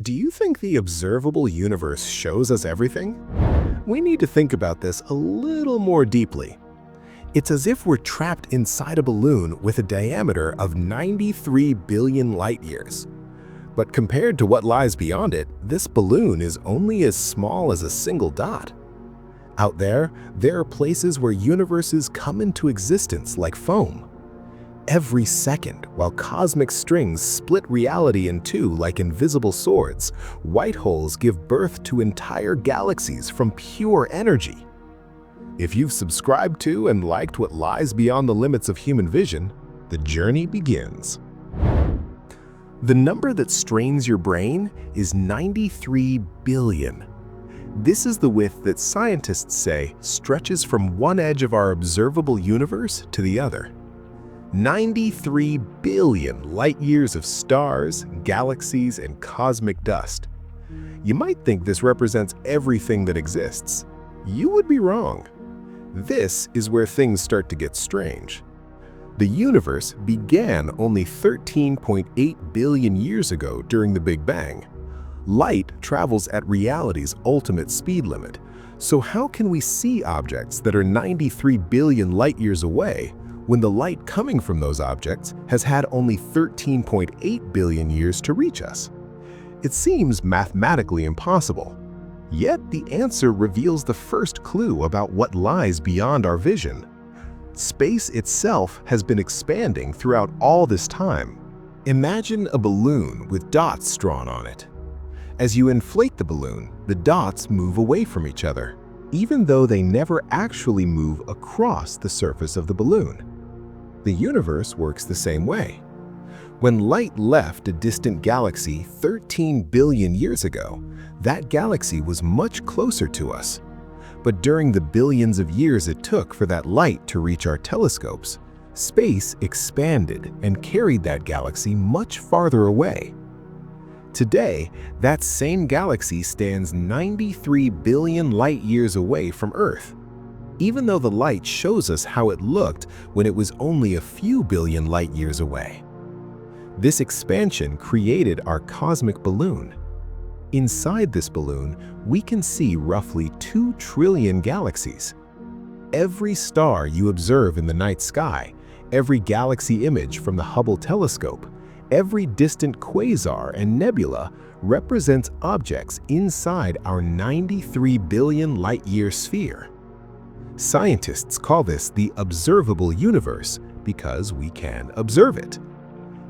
Do you think the observable universe shows us everything? We need to think about this a little more deeply. It's as if we're trapped inside a balloon with a diameter of 93 billion light-years. But compared to what lies beyond it, this balloon is only as small as a single dot. Out there are places where universes come into existence like foam. Every second, while cosmic strings split reality in two like invisible swords, white holes give birth to entire galaxies from pure energy. If you've subscribed to and liked what lies beyond the limits of human vision, the journey begins. The number that strains your brain is 93 billion. This is the width that scientists say stretches from one edge of our observable universe to the other. 93 billion light-years of stars, galaxies, and cosmic dust. You might think this represents everything that exists. You would be wrong. This is where things start to get strange. The universe began only 13.8 billion years ago during the Big Bang. Light travels at reality's ultimate speed limit, so how can we see objects that are 93 billion light-years away when the light coming from those objects has had only 13.8 billion years to reach us? It seems mathematically impossible. Yet the answer reveals the first clue about what lies beyond our vision. Space itself has been expanding throughout all this time. Imagine a balloon with dots drawn on it. As you inflate the balloon, the dots move away from each other, even though they never actually move across the surface of the balloon. The universe works the same way. When light left a distant galaxy 13 billion years ago, that galaxy was much closer to us. But during the billions of years it took for that light to reach our telescopes, space expanded and carried that galaxy much farther away. Today, that same galaxy stands 93 billion light-years away from Earth, even though the light shows us how it looked when it was only a few billion light-years away. This expansion created our cosmic balloon. Inside this balloon, we can see roughly 2 trillion galaxies. Every star you observe in the night sky, every galaxy image from the Hubble telescope, every distant quasar and nebula represents objects inside our 93 billion light-year sphere. Scientists call this the observable universe because we can observe it.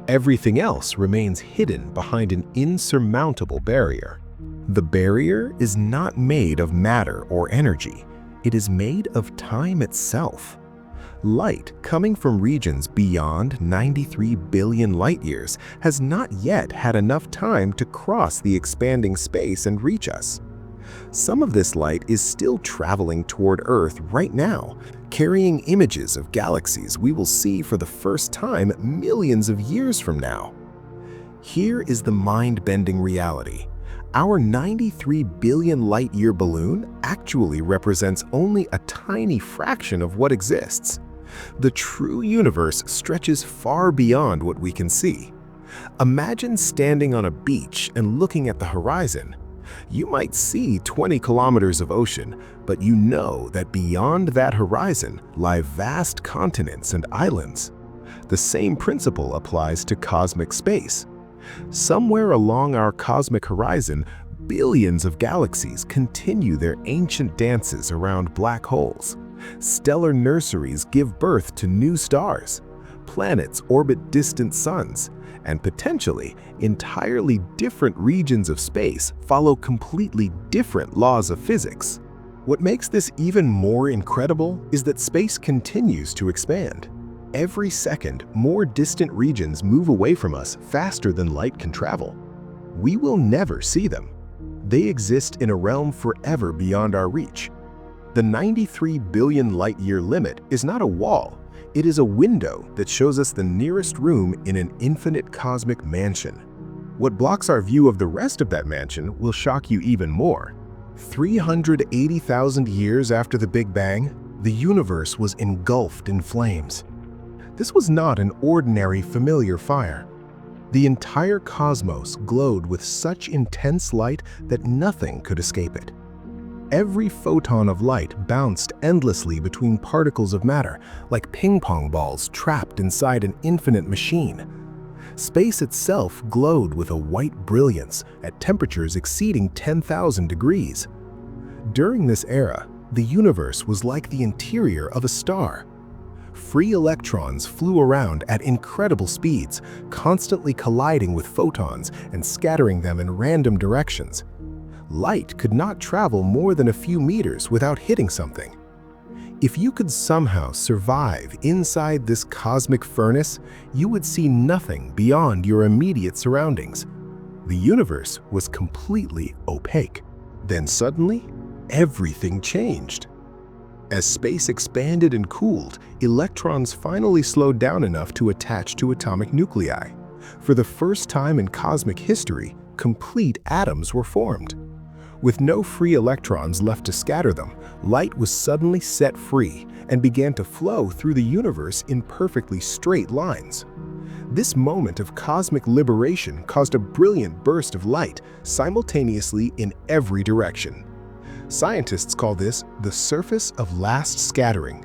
Everything else remains hidden behind an insurmountable barrier. The barrier is not made of matter or energy. It is made of time itself. Light coming from regions beyond 93 billion light-years has not yet had enough time to cross the expanding space and reach us. Some of this light is still traveling toward Earth right now, carrying images of galaxies we will see for the first time millions of years from now. Here is the mind-bending reality. Our 93 billion light-year balloon actually represents only a tiny fraction of what exists. The true universe stretches far beyond what we can see. Imagine standing on a beach and looking at the horizon. You might see 20 kilometers of ocean, but you know that beyond that horizon lie vast continents and islands. The same principle applies to cosmic space. Somewhere along our cosmic horizon, billions of galaxies continue their ancient dances around black holes. Stellar nurseries give birth to new stars. Planets orbit distant suns, and potentially entirely different regions of space follow completely different laws of physics. What makes this even more incredible is that space continues to expand. Every second, more distant regions move away from us faster than light can travel. We will never see them. They exist in a realm forever beyond our reach. The 93 billion light-year limit is not a wall. It is a window that shows us the nearest room in an infinite cosmic mansion. What blocks our view of the rest of that mansion will shock you even more. 380,000 years after the Big Bang, the universe was engulfed in flames. This was not an ordinary familiar fire. The entire cosmos glowed with such intense light that nothing could escape it. Every photon of light bounced endlessly between particles of matter, like ping-pong balls trapped inside an infinite machine. Space itself glowed with a white brilliance at temperatures exceeding 10,000 degrees. During this era, the universe was like the interior of a star. Free electrons flew around at incredible speeds, constantly colliding with photons and scattering them in random directions. Light could not travel more than a few meters without hitting something. If you could somehow survive inside this cosmic furnace, you would see nothing beyond your immediate surroundings. The universe was completely opaque. Then suddenly, everything changed. As space expanded and cooled, electrons finally slowed down enough to attach to atomic nuclei. For the first time in cosmic history, complete atoms were formed. With no free electrons left to scatter them, light was suddenly set free and began to flow through the universe in perfectly straight lines. This moment of cosmic liberation caused a brilliant burst of light simultaneously in every direction. Scientists call this the surface of last scattering.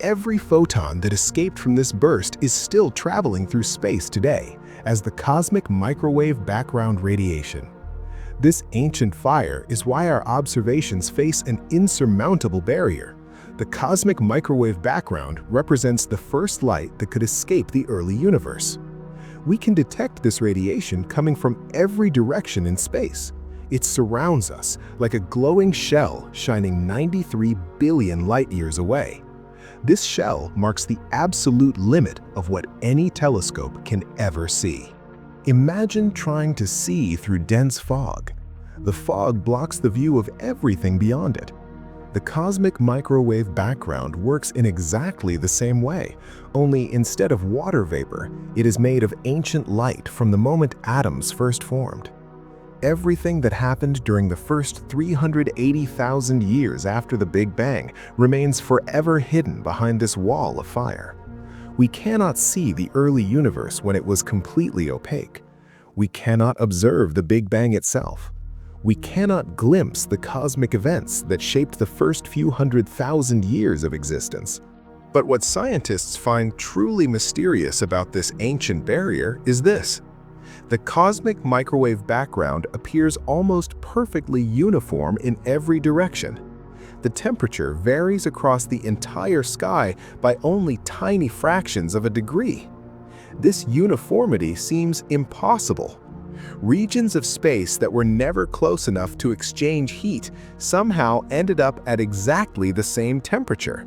Every photon that escaped from this burst is still traveling through space today as the cosmic microwave background radiation. This ancient fire is why our observations face an insurmountable barrier. The cosmic microwave background represents the first light that could escape the early universe. We can detect this radiation coming from every direction in space. It surrounds us like a glowing shell shining 93 billion light-years away. This shell marks the absolute limit of what any telescope can ever see. Imagine trying to see through dense fog. The fog blocks the view of everything beyond it. The cosmic microwave background works in exactly the same way, only instead of water vapor, it is made of ancient light from the moment atoms first formed. Everything that happened during the first 380,000 years after the Big Bang remains forever hidden behind this wall of fire. We cannot see the early universe when it was completely opaque. We cannot observe the Big Bang itself. We cannot glimpse the cosmic events that shaped the first few 100,000 years of existence. But what scientists find truly mysterious about this ancient barrier is this. The cosmic microwave background appears almost perfectly uniform in every direction. The temperature varies across the entire sky by only tiny fractions of a degree. This uniformity seems impossible. Regions of space that were never close enough to exchange heat somehow ended up at exactly the same temperature.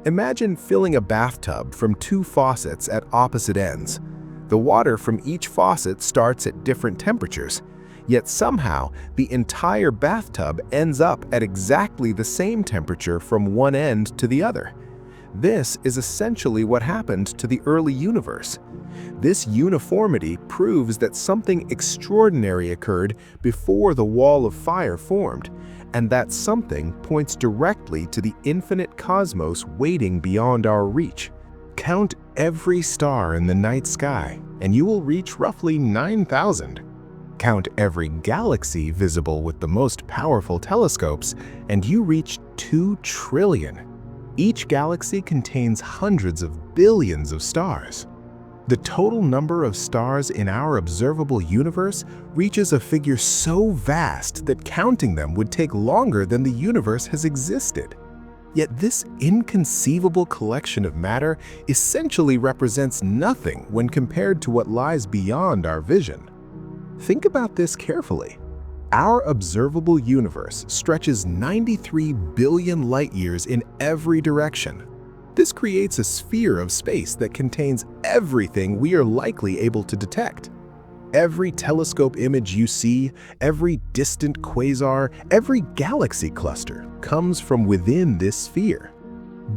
Imagine filling a bathtub from two faucets at opposite ends. The water from each faucet starts at different temperatures, yet somehow the entire bathtub ends up at exactly the same temperature from one end to the other. This is essentially what happened to the early universe. This uniformity proves that something extraordinary occurred before the wall of fire formed, and that something points directly to the infinite cosmos waiting beyond our reach. Count every star in the night sky, and you will reach roughly 9,000. Count every galaxy visible with the most powerful telescopes, and you reach 2 trillion. Each galaxy contains hundreds of billions of stars. The total number of stars in our observable universe reaches a figure so vast that counting them would take longer than the universe has existed. Yet this inconceivable collection of matter essentially represents nothing when compared to what lies beyond our vision. Think about this carefully. Our observable universe stretches 93 billion light-years in every direction. This creates a sphere of space that contains everything we are likely able to detect. Every telescope image you see, every distant quasar, every galaxy cluster comes from within this sphere.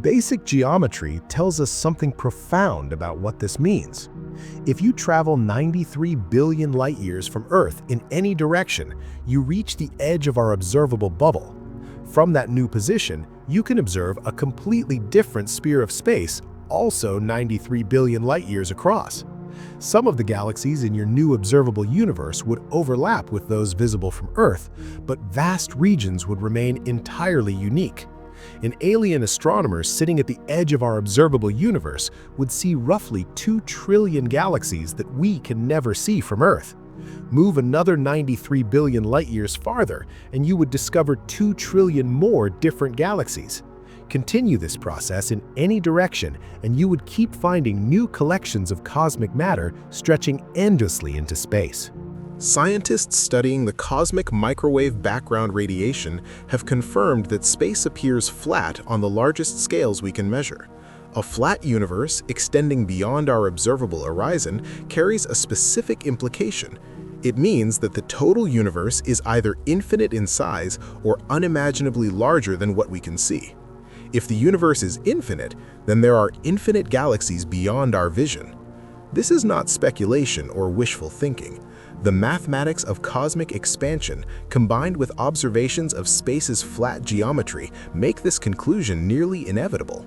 Basic geometry tells us something profound about what this means. If you travel 93 billion light-years from Earth in any direction, you reach the edge of our observable bubble. From that new position, you can observe a completely different sphere of space, also 93 billion light-years across. Some of the galaxies in your new observable universe would overlap with those visible from Earth, but vast regions would remain entirely unique. An alien astronomer sitting at the edge of our observable universe would see roughly 2 trillion galaxies that we can never see from Earth. Move another 93 billion light-years farther, and you would discover 2 trillion more different galaxies. Continue this process in any direction, and you would keep finding new collections of cosmic matter stretching endlessly into space. Scientists studying the cosmic microwave background radiation have confirmed that space appears flat on the largest scales we can measure. A flat universe extending beyond our observable horizon carries a specific implication. It means that the total universe is either infinite in size or unimaginably larger than what we can see. If the universe is infinite, then there are infinite galaxies beyond our vision. This is not speculation or wishful thinking. The mathematics of cosmic expansion, combined with observations of space's flat geometry, make this conclusion nearly inevitable.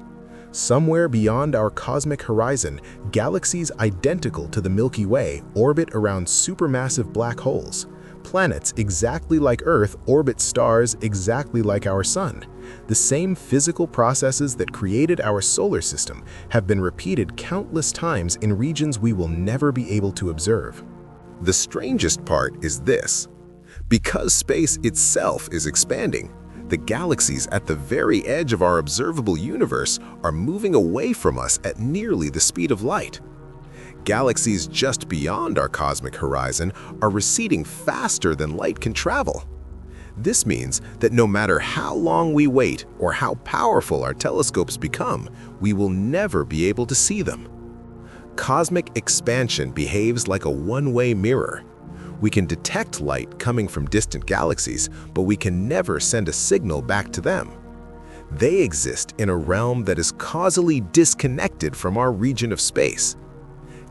Somewhere beyond our cosmic horizon, galaxies identical to the Milky Way orbit around supermassive black holes. Planets exactly like Earth orbit stars exactly like our Sun. The same physical processes that created our solar system have been repeated countless times in regions we will never be able to observe. The strangest part is this. Because space itself is expanding, the galaxies at the very edge of our observable universe are moving away from us at nearly the speed of light. Galaxies just beyond our cosmic horizon are receding faster than light can travel. This means that no matter how long we wait or how powerful our telescopes become, we will never be able to see them. Cosmic expansion behaves like a one-way mirror. We can detect light coming from distant galaxies, but we can never send a signal back to them. They exist in a realm that is causally disconnected from our region of space.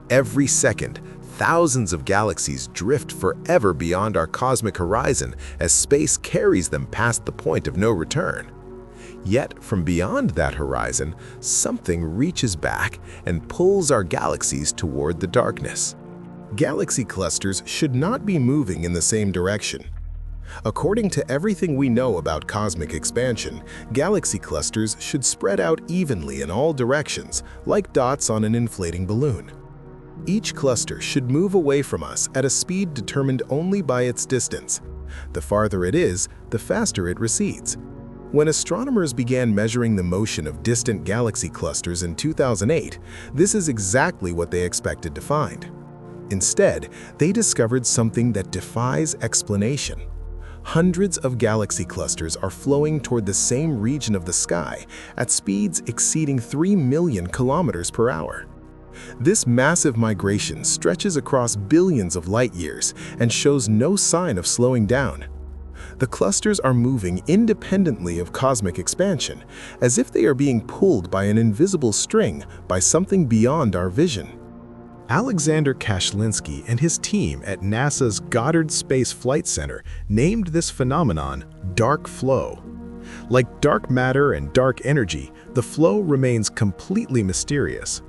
Every second, thousands of galaxies drift forever beyond our cosmic horizon as space carries them past the point of no return. Yet, from beyond that horizon, something reaches back and pulls our galaxies toward the darkness. Galaxy clusters should not be moving in the same direction. According to everything we know about cosmic expansion, galaxy clusters should spread out evenly in all directions, like dots on an inflating balloon. Each cluster should move away from us at a speed determined only by its distance. The farther it is, the faster it recedes. When astronomers began measuring the motion of distant galaxy clusters in 2008, this is exactly what they expected to find. Instead, they discovered something that defies explanation. Hundreds of galaxy clusters are flowing toward the same region of the sky at speeds exceeding 3 million kilometers per hour. This massive migration stretches across billions of light years and shows no sign of slowing down. The clusters are moving independently of cosmic expansion, as if they are being pulled by an invisible string by something beyond our vision. Alexander Kashlinsky and his team at NASA's Goddard Space Flight Center named this phenomenon dark flow. Like dark matter and dark energy, the flow remains completely mysterious.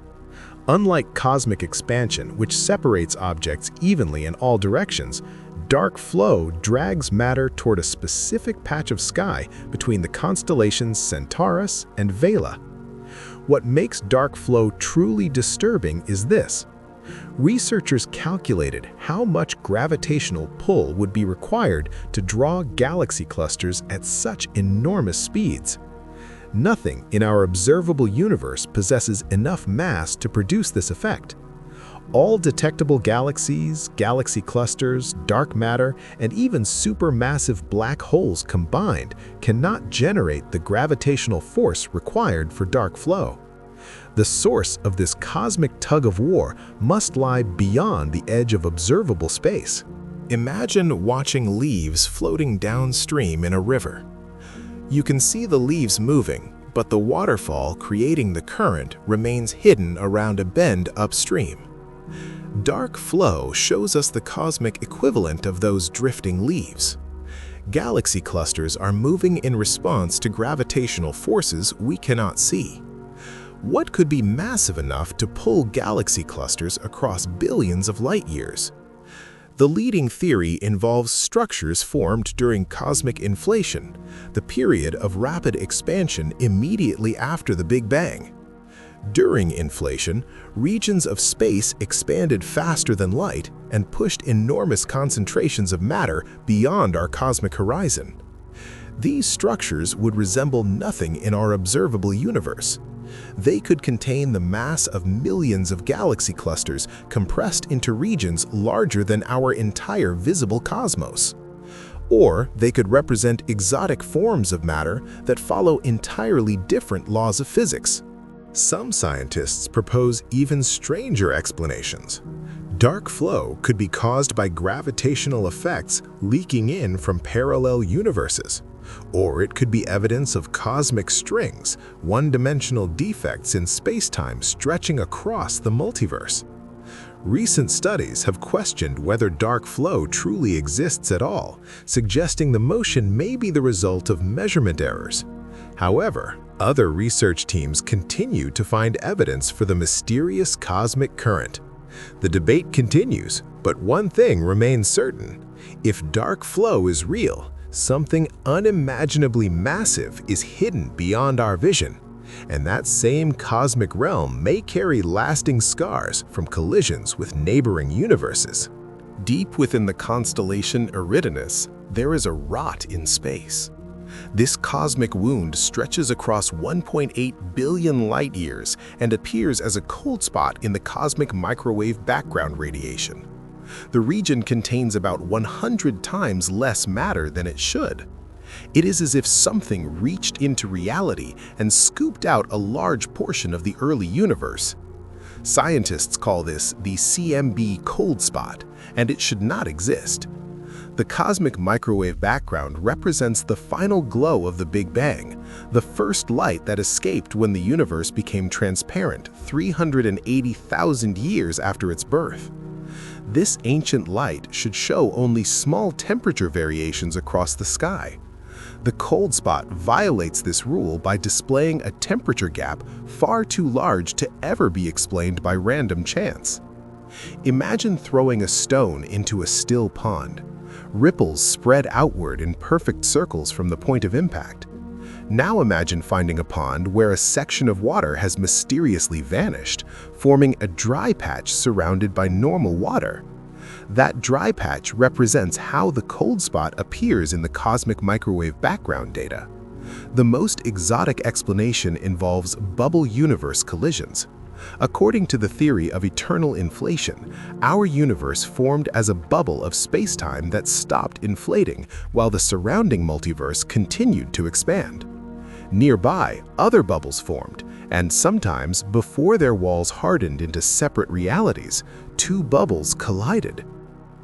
Unlike cosmic expansion, which separates objects evenly in all directions, dark flow drags matter toward a specific patch of sky between the constellations Centaurus and Vela. What makes dark flow truly disturbing is this. Researchers calculated how much gravitational pull would be required to draw galaxy clusters at such enormous speeds. Nothing in our observable universe possesses enough mass to produce this effect. All detectable galaxies, galaxy clusters, dark matter, and even supermassive black holes combined cannot generate the gravitational force required for dark flow. The source of this cosmic tug-of-war must lie beyond the edge of observable space. Imagine watching leaves floating downstream in a river. You can see the leaves moving, but the waterfall creating the current remains hidden around a bend upstream. Dark flow shows us the cosmic equivalent of those drifting leaves. Galaxy clusters are moving in response to gravitational forces we cannot see. What could be massive enough to pull galaxy clusters across billions of light years? The leading theory involves structures formed during cosmic inflation, the period of rapid expansion immediately after the Big Bang. During inflation, regions of space expanded faster than light and pushed enormous concentrations of matter beyond our cosmic horizon. These structures would resemble nothing in our observable universe. They could contain the mass of millions of galaxy clusters compressed into regions larger than our entire visible cosmos. Or they could represent exotic forms of matter that follow entirely different laws of physics. Some scientists propose even stranger explanations. Dark flow could be caused by gravitational effects leaking in from parallel universes. Or it could be evidence of cosmic strings, one-dimensional defects in space-time stretching across the multiverse. Recent studies have questioned whether dark flow truly exists at all, suggesting the motion may be the result of measurement errors. However, other research teams continue to find evidence for the mysterious cosmic current. The debate continues, but one thing remains certain. If dark flow is real, something unimaginably massive is hidden beyond our vision, and that same cosmic realm may carry lasting scars from collisions with neighboring universes. Deep within the constellation Eridanus, there is a rot in space. This cosmic wound stretches across 1.8 billion light-years and appears as a cold spot in the cosmic microwave background radiation. The region contains about 100 times less matter than it should. It is as if something reached into reality and scooped out a large portion of the early universe. Scientists call this the CMB cold spot, and it should not exist. The cosmic microwave background represents the final glow of the Big Bang, the first light that escaped when the universe became transparent 380,000 years after its birth. This ancient light should show only small temperature variations across the sky. The cold spot violates this rule by displaying a temperature gap far too large to ever be explained by random chance. Imagine throwing a stone into a still pond. Ripples spread outward in perfect circles from the point of impact. Now imagine finding a pond where a section of water has mysteriously vanished, forming a dry patch surrounded by normal water. That dry patch represents how the cold spot appears in the cosmic microwave background data. The most exotic explanation involves bubble universe collisions. According to the theory of eternal inflation, our universe formed as a bubble of space-time that stopped inflating while the surrounding multiverse continued to expand. Nearby, other bubbles formed, and sometimes, before their walls hardened into separate realities, two bubbles collided.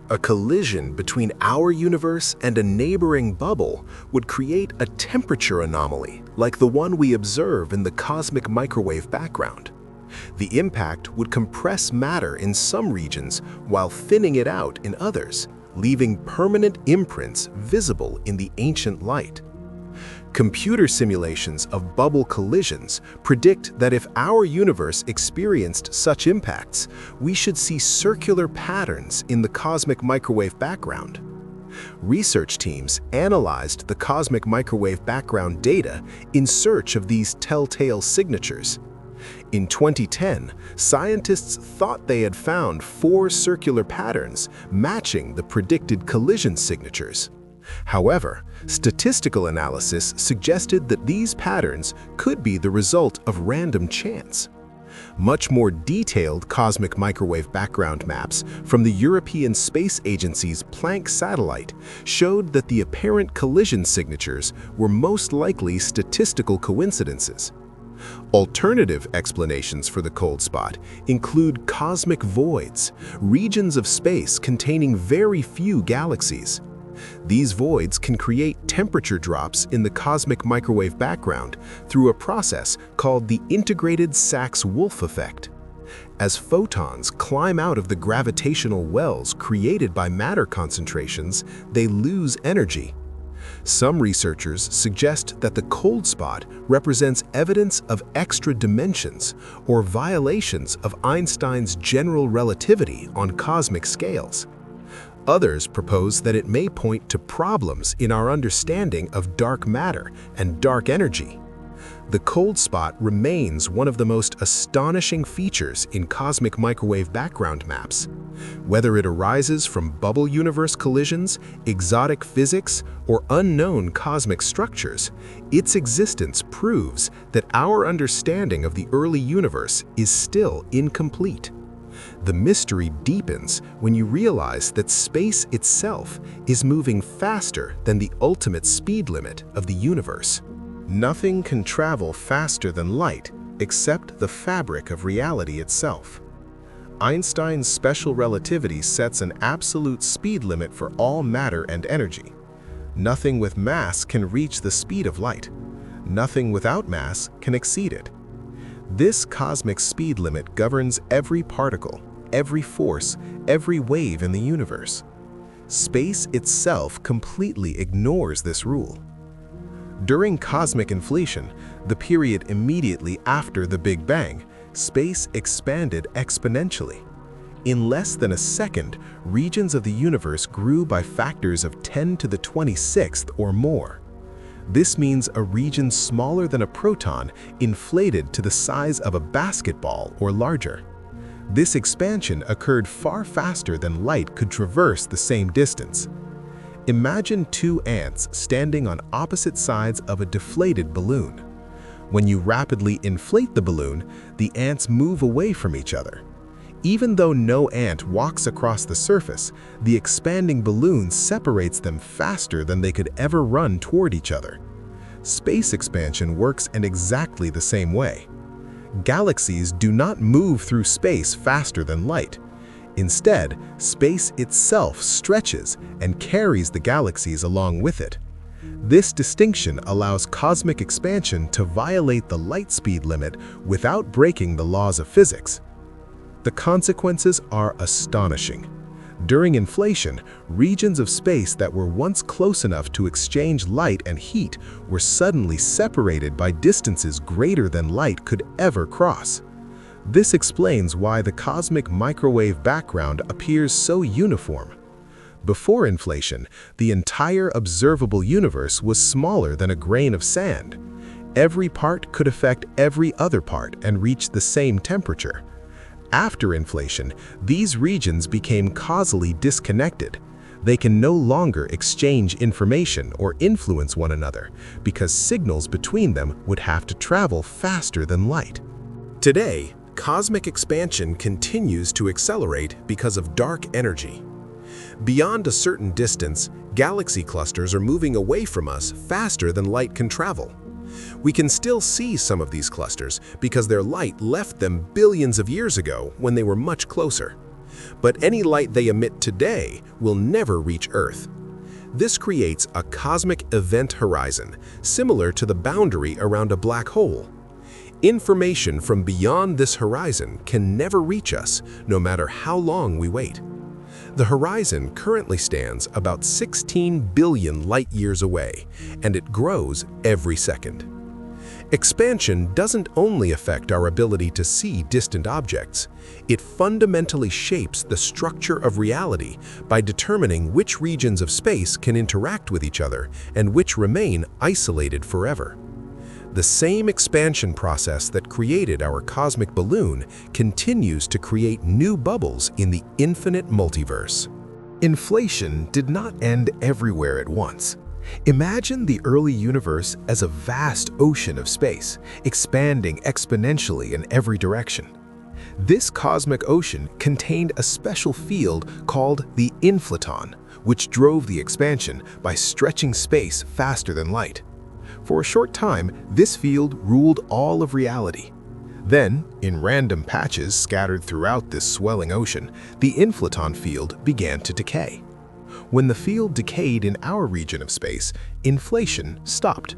A collision between our universe and a neighboring bubble would create a temperature anomaly, like the one we observe in the cosmic microwave background. The impact would compress matter in some regions while thinning it out in others, leaving permanent imprints visible in the ancient light. Computer simulations of bubble collisions predict that if our universe experienced such impacts, we should see circular patterns in the cosmic microwave background. Research teams analyzed the cosmic microwave background data in search of these telltale signatures. In 2010, scientists thought they had found 4 circular patterns matching the predicted collision signatures. However, statistical analysis suggested that these patterns could be the result of random chance. Much more detailed cosmic microwave background maps from the European Space Agency's Planck satellite showed that the apparent collision signatures were most likely statistical coincidences. Alternative explanations for the cold spot include cosmic voids, regions of space containing very few galaxies. These voids can create temperature drops in the cosmic microwave background through a process called the integrated Sachs-Wolf effect. As photons climb out of the gravitational wells created by matter concentrations, they lose energy. Some researchers suggest that the cold spot represents evidence of extra dimensions or violations of Einstein's general relativity on cosmic scales. Others propose that it may point to problems in our understanding of dark matter and dark energy. The cold spot remains one of the most astonishing features in cosmic microwave background maps. Whether it arises from bubble universe collisions, exotic physics, or unknown cosmic structures, its existence proves that our understanding of the early universe is still incomplete. The mystery deepens when you realize that space itself is moving faster than the ultimate speed limit of the universe. Nothing can travel faster than light except the fabric of reality itself. Einstein's special relativity sets an absolute speed limit for all matter and energy. Nothing with mass can reach the speed of light. Nothing without mass can exceed it. This cosmic speed limit governs every particle, every force, every wave in the universe. Space itself completely ignores this rule. During cosmic inflation, the period immediately after the Big Bang, space expanded exponentially. In less than a second, regions of the universe grew by factors of 10 to the 26th or more. This means a region smaller than a proton inflated to the size of a basketball or larger. This expansion occurred far faster than light could traverse the same distance. Imagine two ants standing on opposite sides of a deflated balloon. When you rapidly inflate the balloon, the ants move away from each other. Even though no ant walks across the surface, the expanding balloon separates them faster than they could ever run toward each other. Space expansion works in exactly the same way. Galaxies do not move through space faster than light. Instead, space itself stretches and carries the galaxies along with it. This distinction allows cosmic expansion to violate the light speed limit without breaking the laws of physics. The consequences are astonishing. During inflation, regions of space that were once close enough to exchange light and heat were suddenly separated by distances greater than light could ever cross. This explains why the cosmic microwave background appears so uniform. Before inflation, the entire observable universe was smaller than a grain of sand. Every part could affect every other part and reach the same temperature. After inflation, these regions became causally disconnected. They can no longer exchange information or influence one another because signals between them would have to travel faster than light. Today, cosmic expansion continues to accelerate because of dark energy. Beyond a certain distance, galaxy clusters are moving away from us faster than light can travel. We can still see some of these clusters because their light left them billions of years ago when they were much closer. But any light they emit today will never reach Earth. This creates a cosmic event horizon, similar to the boundary around a black hole. Information from beyond this horizon can never reach us, no matter how long we wait. The horizon currently stands about 16 billion light-years away, and it grows every second. Expansion doesn't only affect our ability to see distant objects, it fundamentally shapes the structure of reality by determining which regions of space can interact with each other and which remain isolated forever. The same expansion process that created our cosmic balloon continues to create new bubbles in the infinite multiverse. Inflation did not end everywhere at once. Imagine the early universe as a vast ocean of space, expanding exponentially in every direction. This cosmic ocean contained a special field called the inflaton, which drove the expansion by stretching space faster than light. For a short time, this field ruled all of reality. Then, in random patches scattered throughout this swelling ocean, the inflaton field began to decay. When the field decayed in our region of space, inflation stopped.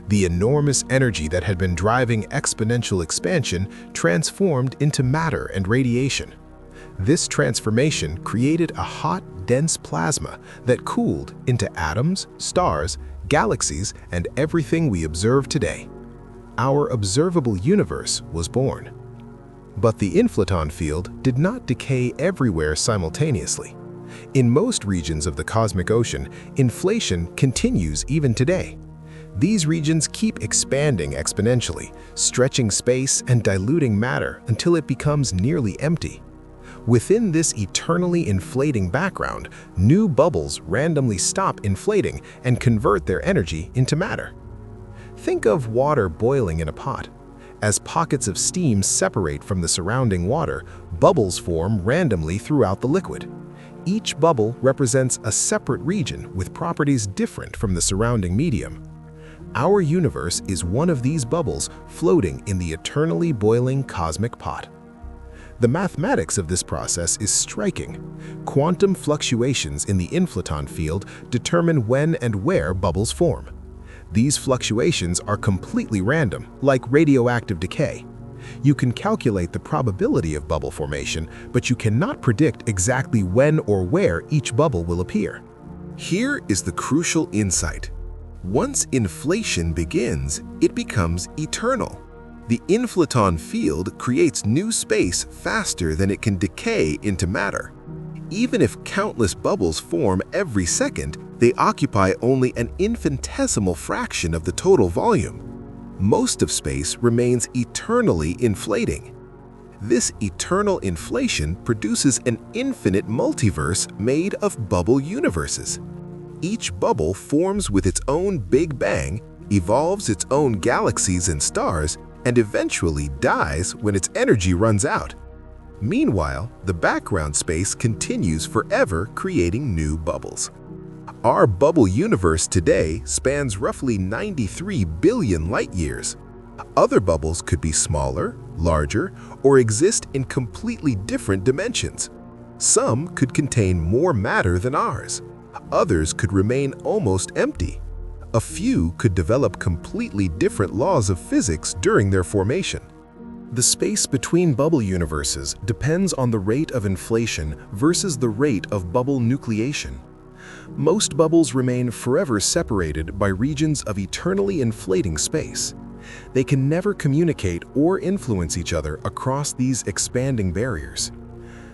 The enormous energy that had been driving exponential expansion transformed into matter and radiation. This transformation created a hot, dense plasma that cooled into atoms, stars, galaxies, and everything we observe today. Our observable universe was born. But the inflaton field did not decay everywhere simultaneously. In most regions of the cosmic ocean, inflation continues even today. These regions keep expanding exponentially, stretching space and diluting matter until it becomes nearly empty. Within this eternally inflating background, new bubbles randomly stop inflating and convert their energy into matter. Think of water boiling in a pot. As pockets of steam separate from the surrounding water, bubbles form randomly throughout the liquid. Each bubble represents a separate region with properties different from the surrounding medium. Our universe is one of these bubbles floating in the eternally boiling cosmic pot. The mathematics of this process is striking. Quantum fluctuations in the inflaton field determine when and where bubbles form. These fluctuations are completely random, like radioactive decay. You can calculate the probability of bubble formation, but you cannot predict exactly when or where each bubble will appear. Here is the crucial insight. Once inflation begins, it becomes eternal. The inflaton field creates new space faster than it can decay into matter. Even if countless bubbles form every second, they occupy only an infinitesimal fraction of the total volume. Most of space remains eternally inflating. This eternal inflation produces an infinite multiverse made of bubble universes. Each bubble forms with its own Big Bang, evolves its own galaxies and stars, and eventually dies when its energy runs out. Meanwhile, the background space continues forever, creating new bubbles. Our bubble universe today spans roughly 93 billion light-years. Other bubbles could be smaller, larger, or exist in completely different dimensions. Some could contain more matter than ours. Others could remain almost empty. A few could develop completely different laws of physics during their formation. The space between bubble universes depends on the rate of inflation versus the rate of bubble nucleation. Most bubbles remain forever separated by regions of eternally inflating space. They can never communicate or influence each other across these expanding barriers.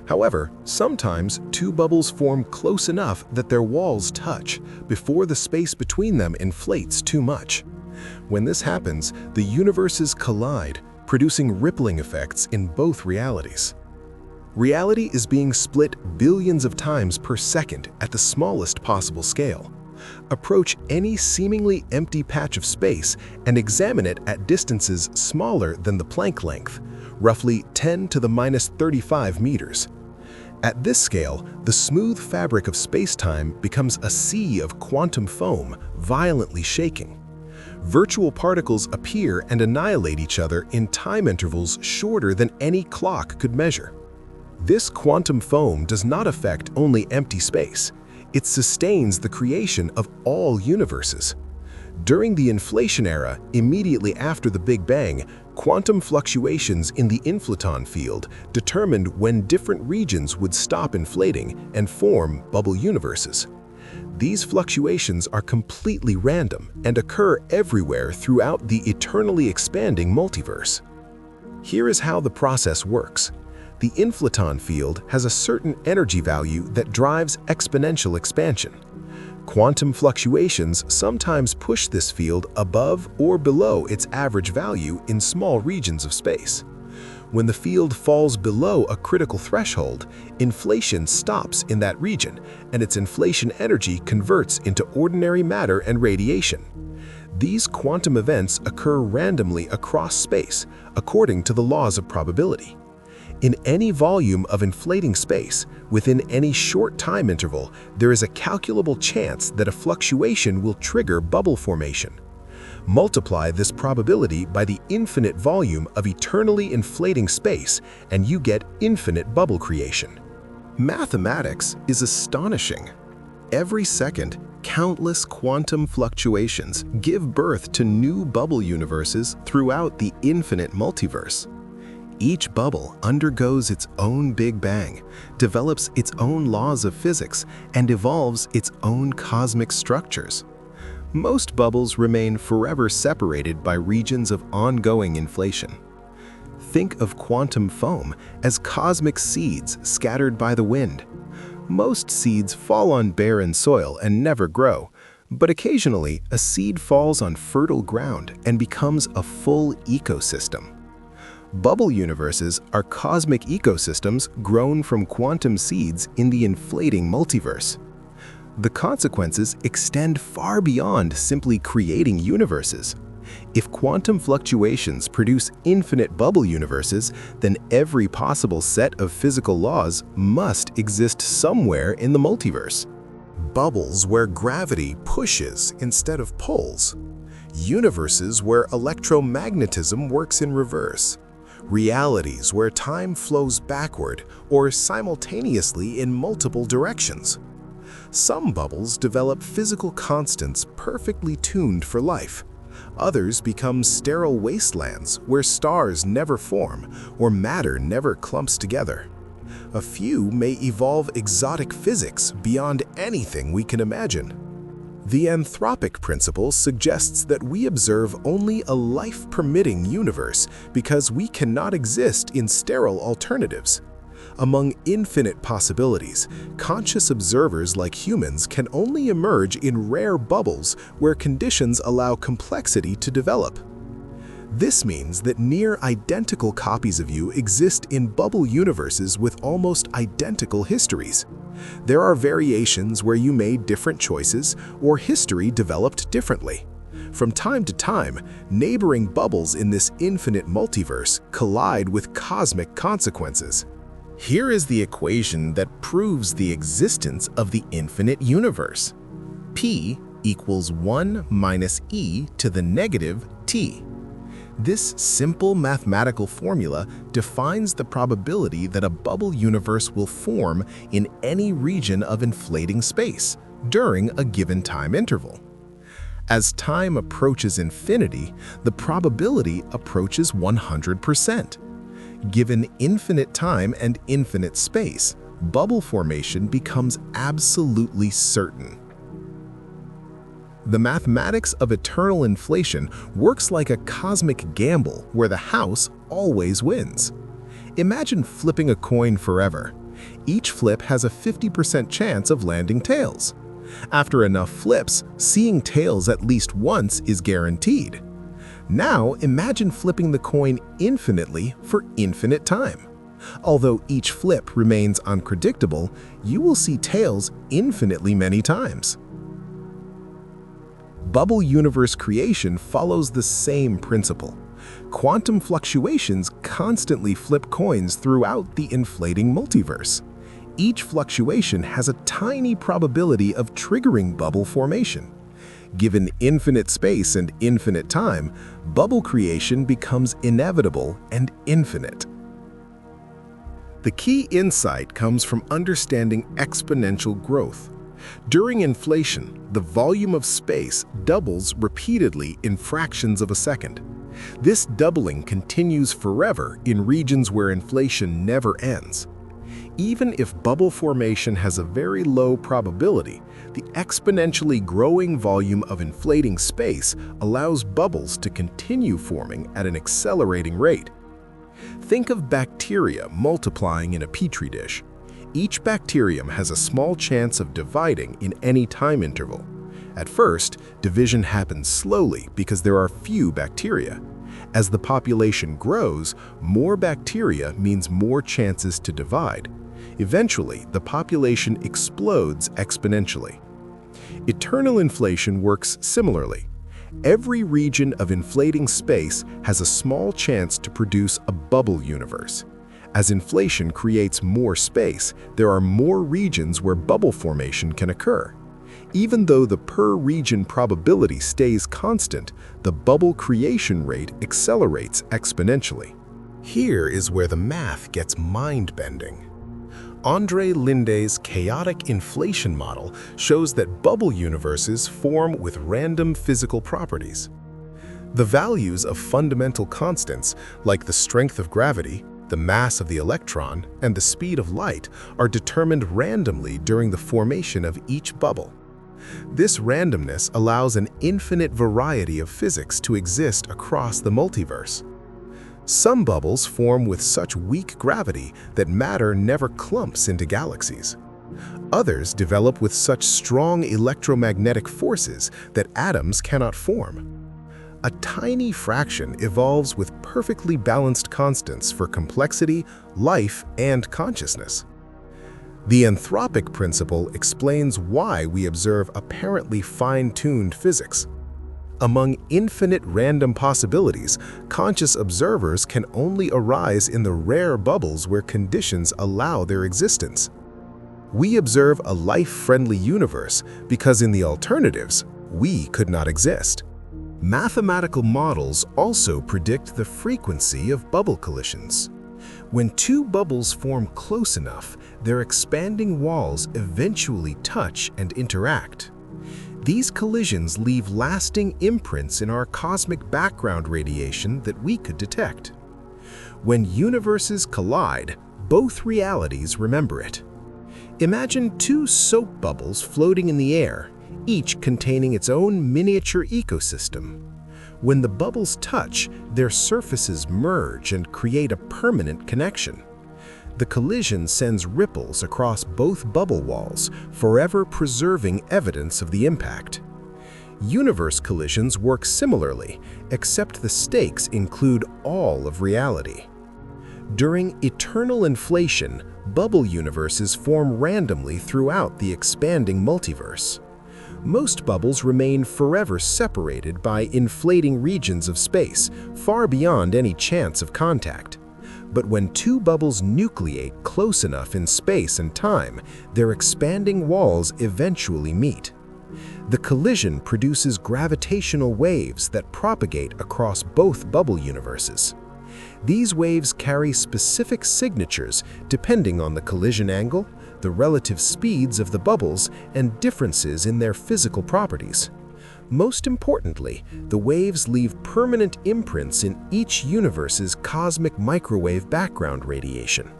However, sometimes two bubbles form close enough that their walls touch before the space between them inflates too much. When this happens, the universes collide, producing rippling effects in both realities. Reality is being split billions of times per second at the smallest possible scale. Approach any seemingly empty patch of space and examine it at distances smaller than the Planck length, roughly 10 to the minus 35 meters. At this scale, the smooth fabric of space-time becomes a sea of quantum foam, violently shaking. Virtual particles appear and annihilate each other in time intervals shorter than any clock could measure. This quantum foam does not affect only empty space. It sustains the creation of all universes. During the inflation era, immediately after the Big Bang, quantum fluctuations in the inflaton field determined when different regions would stop inflating and form bubble universes. These fluctuations are completely random and occur everywhere throughout the eternally expanding multiverse. Here is how the process works. The inflaton field has a certain energy value that drives exponential expansion. Quantum fluctuations sometimes push this field above or below its average value in small regions of space. When the field falls below a critical threshold, inflation stops in that region, and its inflation energy converts into ordinary matter and radiation. These quantum events occur randomly across space, according to the laws of probability. In any volume of inflating space, within any short time interval, there is a calculable chance that a fluctuation will trigger bubble formation. Multiply this probability by the infinite volume of eternally inflating space, and you get infinite bubble creation. Mathematics is astonishing. Every second, countless quantum fluctuations give birth to new bubble universes throughout the infinite multiverse. Each bubble undergoes its own Big Bang, develops its own laws of physics, and evolves its own cosmic structures. Most bubbles remain forever separated by regions of ongoing inflation. Think of quantum foam as cosmic seeds scattered by the wind. Most seeds fall on barren soil and never grow, but occasionally a seed falls on fertile ground and becomes a full ecosystem. Bubble universes are cosmic ecosystems grown from quantum seeds in the inflating multiverse. The consequences extend far beyond simply creating universes. If quantum fluctuations produce infinite bubble universes, then every possible set of physical laws must exist somewhere in the multiverse. Bubbles where gravity pushes instead of pulls. Universes where electromagnetism works in reverse. Realities where time flows backward or simultaneously in multiple directions. Some bubbles develop physical constants perfectly tuned for life. Others become sterile wastelands where stars never form or matter never clumps together. A few may evolve exotic physics beyond anything we can imagine. The anthropic principle suggests that we observe only a life-permitting universe because we cannot exist in sterile alternatives. Among infinite possibilities, conscious observers like humans can only emerge in rare bubbles where conditions allow complexity to develop. This means that near-identical copies of you exist in bubble universes with almost identical histories. There are variations where you made different choices or history developed differently. From time to time, neighboring bubbles in this infinite multiverse collide with cosmic consequences. Here is the equation that proves the existence of the infinite universe. P equals 1 minus e to the negative t. This simple mathematical formula defines the probability that a bubble universe will form in any region of inflating space during a given time interval. As time approaches infinity, the probability approaches 100%. Given infinite time and infinite space, bubble formation becomes absolutely certain. The mathematics of eternal inflation works like a cosmic gamble where the house always wins. Imagine flipping a coin forever. Each flip has a 50% chance of landing tails. After enough flips, seeing tails at least once is guaranteed. Now imagine flipping the coin infinitely for infinite time. Although each flip remains unpredictable, you will see tails infinitely many times. Bubble universe creation follows the same principle. Quantum fluctuations constantly flip coins throughout the inflating multiverse. Each fluctuation has a tiny probability of triggering bubble formation. Given infinite space and infinite time, bubble creation becomes inevitable and infinite. The key insight comes from understanding exponential growth. During inflation, the volume of space doubles repeatedly in fractions of a second. This doubling continues forever in regions where inflation never ends. Even if bubble formation has a very low probability, the exponentially growing volume of inflating space allows bubbles to continue forming at an accelerating rate. Think of bacteria multiplying in a petri dish. Each bacterium has a small chance of dividing in any time interval. At first, division happens slowly because there are few bacteria. As the population grows, more bacteria means more chances to divide. Eventually, the population explodes exponentially. Eternal inflation works similarly. Every region of inflating space has a small chance to produce a bubble universe. As inflation creates more space, there are more regions where bubble formation can occur. Even though the per-region probability stays constant, the bubble creation rate accelerates exponentially. Here is where the math gets mind-bending. Andre Linde's chaotic inflation model shows that bubble universes form with random physical properties. The values of fundamental constants, like the strength of gravity, the mass of the electron, and the speed of light, are determined randomly during the formation of each bubble. This randomness allows an infinite variety of physics to exist across the multiverse. Some bubbles form with such weak gravity that matter never clumps into galaxies. Others develop with such strong electromagnetic forces that atoms cannot form. A tiny fraction evolves with perfectly balanced constants for complexity, life, and consciousness. The anthropic principle explains why we observe apparently fine-tuned physics. Among infinite random possibilities, conscious observers can only arise in the rare bubbles where conditions allow their existence. We observe a life-friendly universe because in the alternatives, we could not exist. Mathematical models also predict the frequency of bubble collisions. When two bubbles form close enough, their expanding walls eventually touch and interact. These collisions leave lasting imprints in our cosmic background radiation that we could detect. When universes collide, both realities remember it. Imagine two soap bubbles floating in the air, each containing its own miniature ecosystem. When the bubbles touch, their surfaces merge and create a permanent connection. The collision sends ripples across both bubble walls, forever preserving evidence of the impact. Universe collisions work similarly, except the stakes include all of reality. During eternal inflation, bubble universes form randomly throughout the expanding multiverse. Most bubbles remain forever separated by inflating regions of space, far beyond any chance of contact. But when two bubbles nucleate close enough in space and time, their expanding walls eventually meet. The collision produces gravitational waves that propagate across both bubble universes. These waves carry specific signatures depending on the collision angle, the relative speeds of the bubbles, and differences in their physical properties. Most importantly, the waves leave permanent imprints in each universe's cosmic microwave background radiation.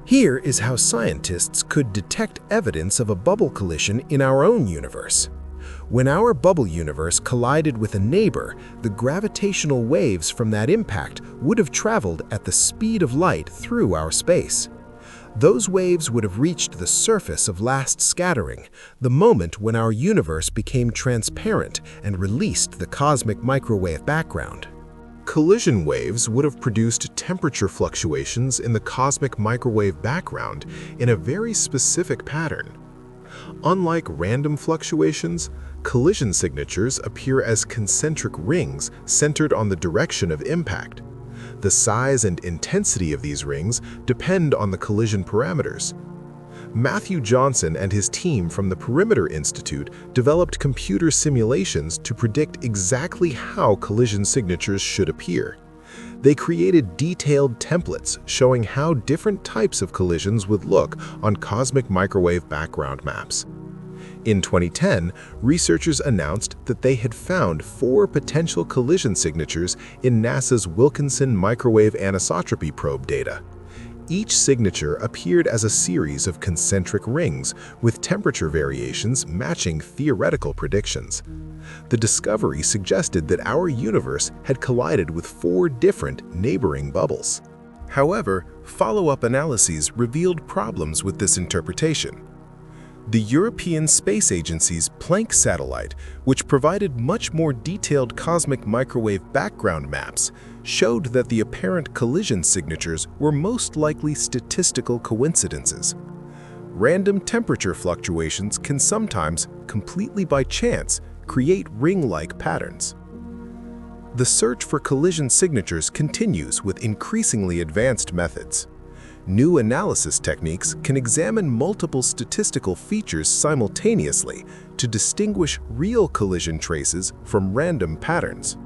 Here is how scientists could detect evidence of a bubble collision in our own universe. When our bubble universe collided with a neighbor, the gravitational waves from that impact would have traveled at the speed of light through our space. Those waves would have reached the surface of last scattering, the moment when our universe became transparent and released the cosmic microwave background. Collision waves would have produced temperature fluctuations in the cosmic microwave background in a very specific pattern. Unlike random fluctuations, collision signatures appear as concentric rings centered on the direction of impact. The size and intensity of these rings depend on the collision parameters. Matthew Johnson and his team from the Perimeter Institute developed computer simulations to predict exactly how collision signatures should appear. They created detailed templates showing how different types of collisions would look on cosmic microwave background maps. In 2010, researchers announced that they had found 4 potential collision signatures in NASA's Wilkinson Microwave Anisotropy Probe data. Each signature appeared as a series of concentric rings with temperature variations matching theoretical predictions. The discovery suggested that our universe had collided with 4 different neighboring bubbles. However, follow-up analyses revealed problems with this interpretation. The European Space Agency's Planck satellite, which provided much more detailed cosmic microwave background maps, showed that the apparent collision signatures were most likely statistical coincidences. Random temperature fluctuations can sometimes, completely by chance, create ring-like patterns. The search for collision signatures continues with increasingly advanced methods. New analysis techniques can examine multiple statistical features simultaneously to distinguish real collision traces from random patterns.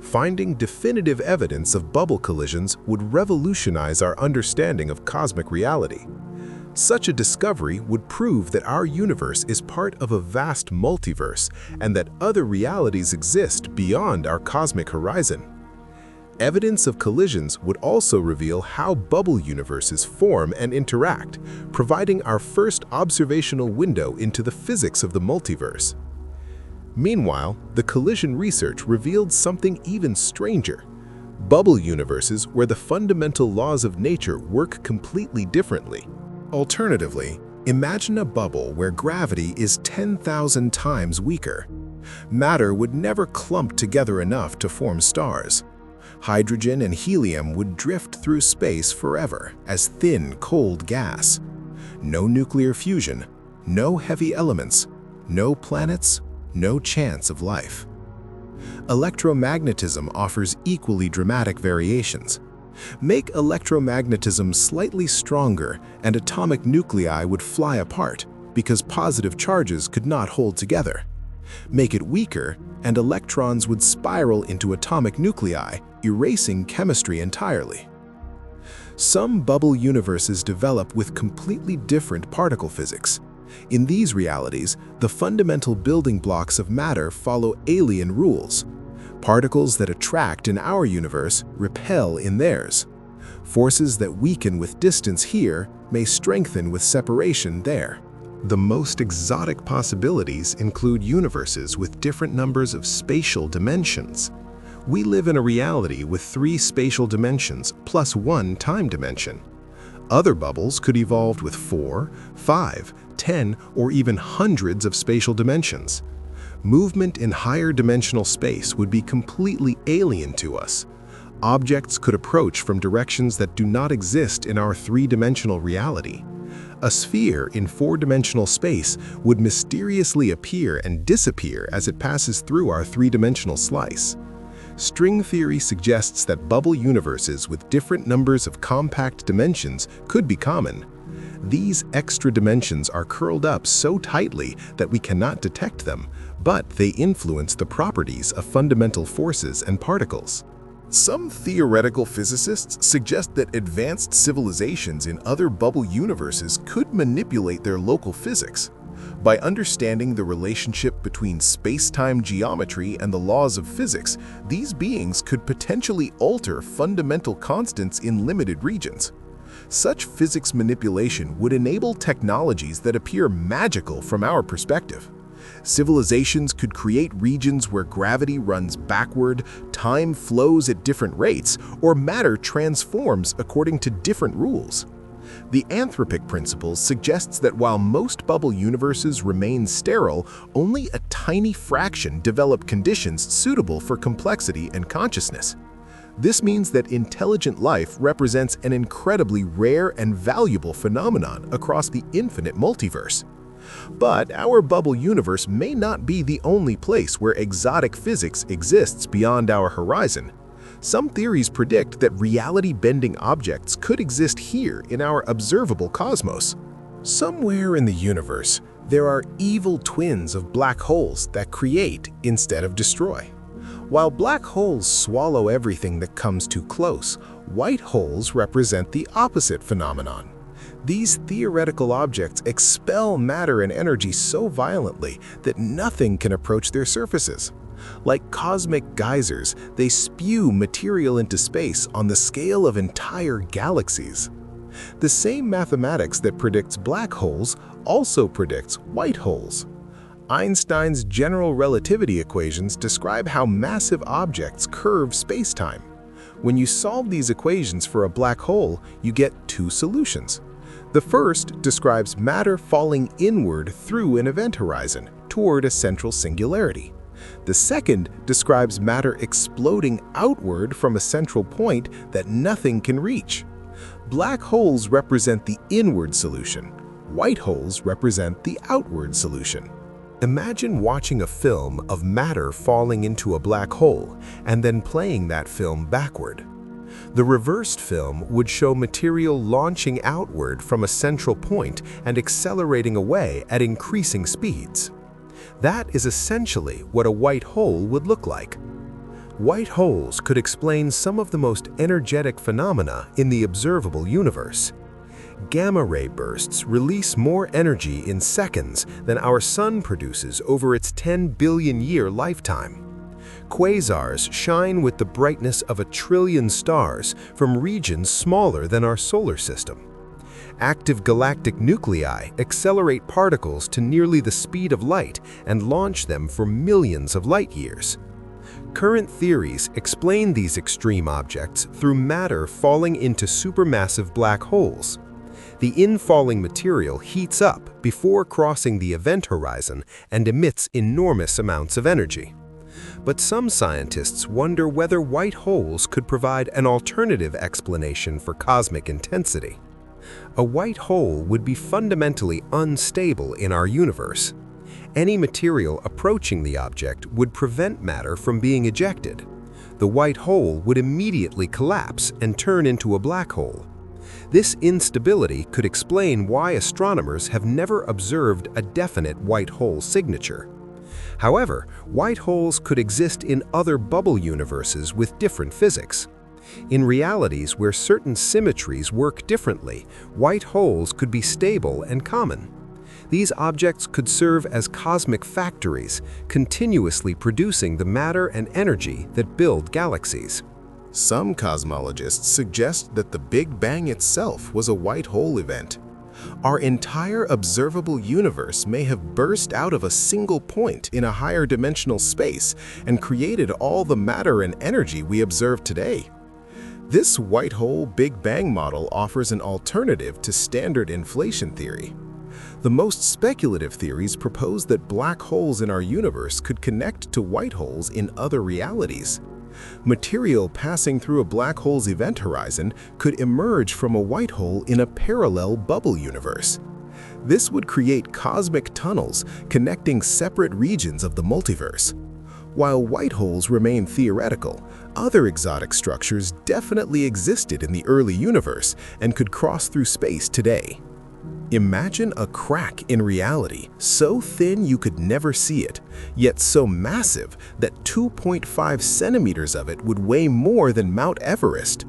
Finding definitive evidence of bubble collisions would revolutionize our understanding of cosmic reality. Such a discovery would prove that our universe is part of a vast multiverse and that other realities exist beyond our cosmic horizon. Evidence of collisions would also reveal how bubble universes form and interact, providing our first observational window into the physics of the multiverse. Meanwhile, the collision research revealed something even stranger: bubble universes where the fundamental laws of nature work completely differently. Alternatively, imagine a bubble where gravity is 10,000 times weaker. Matter would never clump together enough to form stars. Hydrogen and helium would drift through space forever as thin, cold gas. No nuclear fusion, no heavy elements, no planets, no chance of life. Electromagnetism offers equally dramatic variations. Make electromagnetism slightly stronger and atomic nuclei would fly apart because positive charges could not hold together. Make it weaker and electrons would spiral into atomic nuclei, erasing chemistry entirely. Some bubble universes develop with completely different particle physics. In these realities, the fundamental building blocks of matter follow alien rules. Particles that attract in our universe repel in theirs. Forces that weaken with distance here may strengthen with separation there. The most exotic possibilities include universes with different numbers of spatial dimensions. We live in a reality with 3 spatial dimensions plus 1 time dimension. Other bubbles could evolve with 4, 5, 10, or even hundreds of spatial dimensions. Movement in higher dimensional space would be completely alien to us. Objects could approach from directions that do not exist in our 3-dimensional reality. A sphere in 4-dimensional space would mysteriously appear and disappear as it passes through our 3-dimensional slice. String theory suggests that bubble universes with different numbers of compact dimensions could be common. These extra dimensions are curled up so tightly that we cannot detect them, but they influence the properties of fundamental forces and particles. Some theoretical physicists suggest that advanced civilizations in other bubble universes could manipulate their local physics. By understanding the relationship between space-time geometry and the laws of physics, these beings could potentially alter fundamental constants in limited regions. Such physics manipulation would enable technologies that appear magical from our perspective. Civilizations could create regions where gravity runs backward, time flows at different rates, or matter transforms according to different rules. The anthropic principle suggests that while most bubble universes remain sterile, only a tiny fraction develop conditions suitable for complexity and consciousness. This means that intelligent life represents an incredibly rare and valuable phenomenon across the infinite multiverse. But our bubble universe may not be the only place where exotic physics exists beyond our horizon. Some theories predict that reality-bending objects could exist here in our observable cosmos. Somewhere in the universe, there are evil twins of black holes that create instead of destroy. While black holes swallow everything that comes too close, white holes represent the opposite phenomenon. These theoretical objects expel matter and energy so violently that nothing can approach their surfaces. Like cosmic geysers, they spew material into space on the scale of entire galaxies. The same mathematics that predicts black holes also predicts white holes. Einstein's general relativity equations describe how massive objects curve spacetime. When you solve these equations for a black hole, you get 2 solutions. The first describes matter falling inward through an event horizon toward a central singularity. The second describes matter exploding outward from a central point that nothing can reach. Black holes represent the inward solution. White holes represent the outward solution. Imagine watching a film of matter falling into a black hole and then playing that film backward. The reversed film would show material launching outward from a central point and accelerating away at increasing speeds. That is essentially what a white hole would look like. White holes could explain some of the most energetic phenomena in the observable universe. Gamma-ray bursts release more energy in seconds than our sun produces over its 10 billion-year lifetime. Quasars shine with the brightness of 1 trillion stars from regions smaller than our solar system. Active galactic nuclei accelerate particles to nearly the speed of light and launch them for millions of light years. Current theories explain these extreme objects through matter falling into supermassive black holes. The infalling material heats up before crossing the event horizon and emits enormous amounts of energy. But some scientists wonder whether white holes could provide an alternative explanation for cosmic intensity. A white hole would be fundamentally unstable in our universe. Any material approaching the object would prevent matter from being ejected. The white hole would immediately collapse and turn into a black hole. This instability could explain why astronomers have never observed a definite white hole signature. However, white holes could exist in other bubble universes with different physics. In realities where certain symmetries work differently, white holes could be stable and common. These objects could serve as cosmic factories, continuously producing the matter and energy that build galaxies. Some cosmologists suggest that the Big Bang itself was a white hole event. Our entire observable universe may have burst out of a single point in a higher dimensional space and created all the matter and energy we observe today. This white hole Big Bang model offers an alternative to standard inflation theory. The most speculative theories propose that black holes in our universe could connect to white holes in other realities. Material passing through a black hole's event horizon could emerge from a white hole in a parallel bubble universe. This would create cosmic tunnels connecting separate regions of the multiverse. While white holes remain theoretical, other exotic structures definitely existed in the early universe and could cross through space today. Imagine a crack in reality, so thin you could never see it, yet so massive that 2.5 centimeters of it would weigh more than Mount Everest.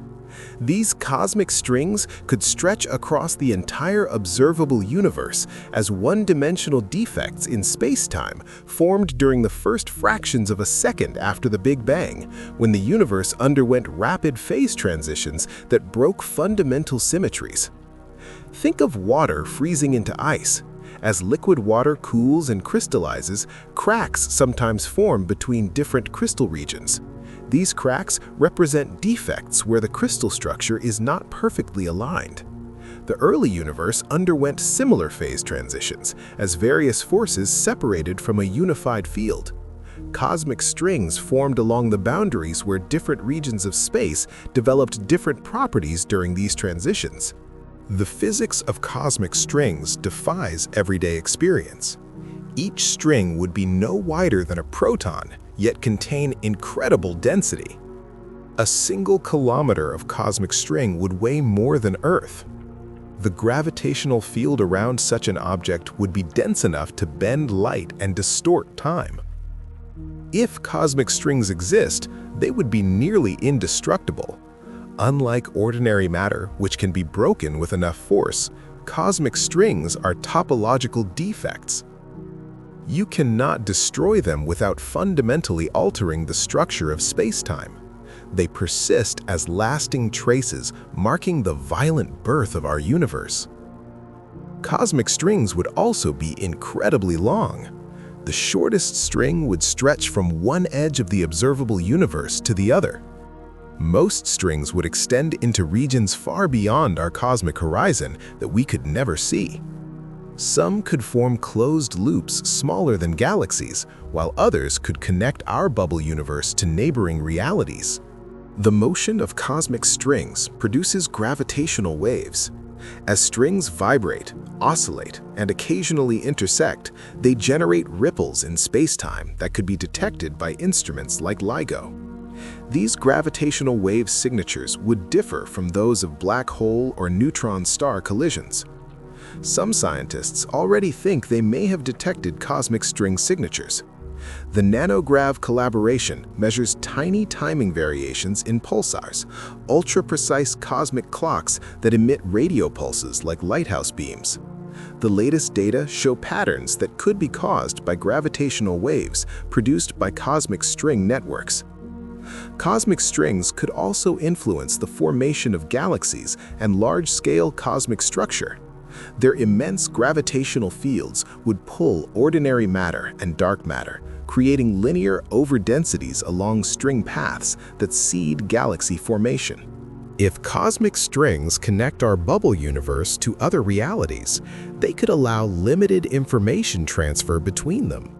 These cosmic strings could stretch across the entire observable universe as one-dimensional defects in space-time formed during the first fractions of a second after the Big Bang, when the universe underwent rapid phase transitions that broke fundamental symmetries. Think of water freezing into ice. As liquid water cools and crystallizes, cracks sometimes form between different crystal regions. These cracks represent defects where the crystal structure is not perfectly aligned. The early universe underwent similar phase transitions as various forces separated from a unified field. Cosmic strings formed along the boundaries where different regions of space developed different properties during these transitions. The physics of cosmic strings defies everyday experience. Each string would be no wider than a proton, yet contain incredible density. A single kilometer of cosmic string would weigh more than Earth. The gravitational field around such an object would be dense enough to bend light and distort time. If cosmic strings exist, they would be nearly indestructible. Unlike ordinary matter, which can be broken with enough force, cosmic strings are topological defects. You cannot destroy them without fundamentally altering the structure of space-time. They persist as lasting traces, marking the violent birth of our universe. Cosmic strings would also be incredibly long. The shortest string would stretch from one edge of the observable universe to the other. Most strings would extend into regions far beyond our cosmic horizon that we could never see. Some could form closed loops smaller than galaxies, while others could connect our bubble universe to neighboring realities. The motion of cosmic strings produces gravitational waves. As strings vibrate, oscillate, and occasionally intersect, they generate ripples in space-time that could be detected by instruments like LIGO. These gravitational wave signatures would differ from those of black hole or neutron star collisions. Some scientists already think they may have detected cosmic string signatures. The nanograv collaboration measures tiny timing variations in pulsars, ultra-precise cosmic clocks that emit radio pulses like lighthouse beams. The latest data show patterns that could be caused by gravitational waves produced by cosmic string networks. Cosmic strings could also influence the formation of galaxies and large-scale cosmic structure. Their immense gravitational fields would pull ordinary matter and dark matter, creating linear overdensities along string paths that seed galaxy formation. If cosmic strings connect our bubble universe to other realities, they could allow limited information transfer between them.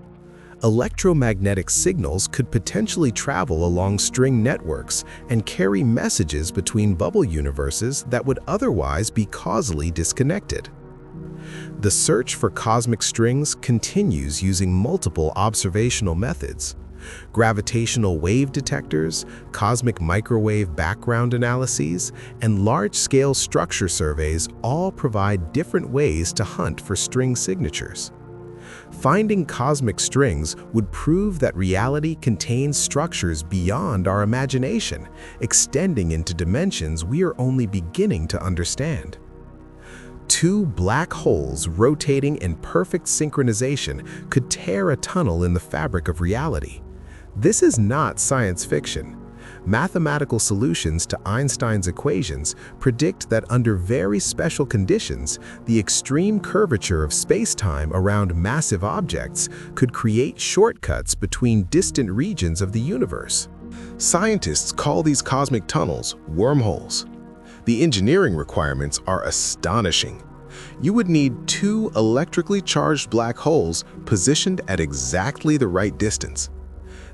Electromagnetic signals could potentially travel along string networks and carry messages between bubble universes that would otherwise be causally disconnected. The search for cosmic strings continues using multiple observational methods. Gravitational wave detectors, cosmic microwave background analyses, and large-scale structure surveys all provide different ways to hunt for string signatures. Finding cosmic strings would prove that reality contains structures beyond our imagination, extending into dimensions we are only beginning to understand. Two black holes rotating in perfect synchronization could tear a tunnel in the fabric of reality. This is not science fiction. Mathematical solutions to Einstein's equations predict that under very special conditions, the extreme curvature of space-time around massive objects could create shortcuts between distant regions of the universe. Scientists call these cosmic tunnels wormholes. The engineering requirements are astonishing. You would need two electrically charged black holes positioned at exactly the right distance.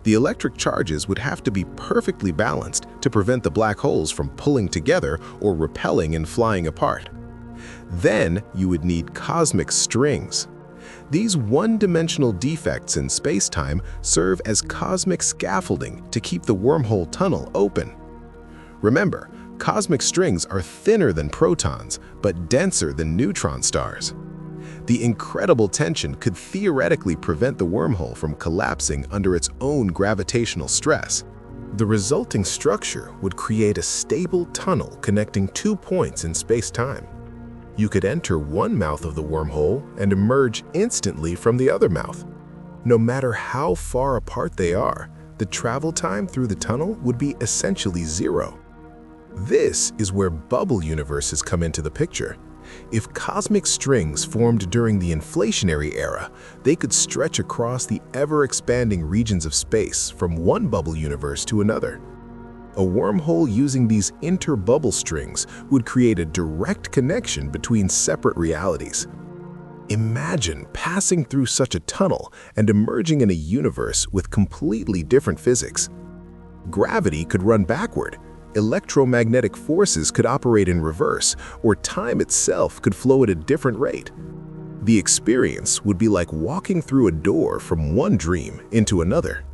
The electric charges would have to be perfectly balanced to prevent the black holes from pulling together or repelling and flying apart. Then you would need cosmic strings. These one-dimensional defects in space-time serve as cosmic scaffolding to keep the wormhole tunnel open. Remember, cosmic strings are thinner than protons, but denser than neutron stars. The incredible tension could theoretically prevent the wormhole from collapsing under its own gravitational stress. The resulting structure would create a stable tunnel connecting 2 points in space-time. You could enter one mouth of the wormhole and emerge instantly from the other mouth. No matter how far apart they are, the travel time through the tunnel would be essentially zero. This is where bubble universes come into the picture. If cosmic strings formed during the inflationary era, they could stretch across the ever-expanding regions of space from one bubble universe to another. A wormhole using these inter-bubble strings would create a direct connection between separate realities. Imagine passing through such a tunnel and emerging in a universe with completely different physics. Gravity could run backward, electromagnetic forces could operate in reverse, or time itself could flow at a different rate. The experience would be like walking through a door from one dream into another.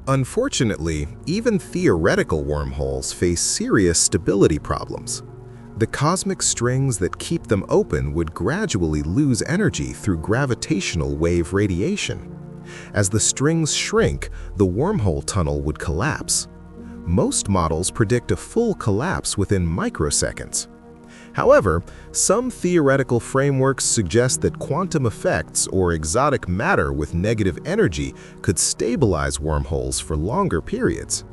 Unfortunately, even theoretical wormholes face serious stability problems. The cosmic strings that keep them open would gradually lose energy through gravitational wave radiation. As the strings shrink, the wormhole tunnel would collapse. Most models predict a full collapse within microseconds. However, some theoretical frameworks suggest that quantum effects or exotic matter with negative energy could stabilize wormholes for longer periods.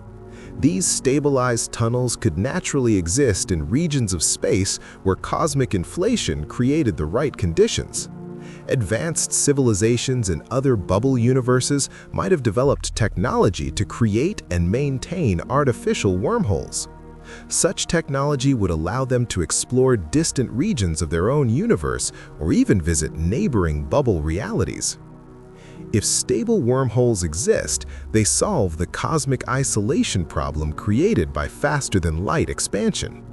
These stabilized tunnels could naturally exist in regions of space where cosmic inflation created the right conditions. Advanced civilizations in other bubble universes might have developed technology to create and maintain artificial wormholes. Such technology would allow them to explore distant regions of their own universe or even visit neighboring bubble realities. If stable wormholes exist, they solve the cosmic isolation problem created by faster-than-light expansion.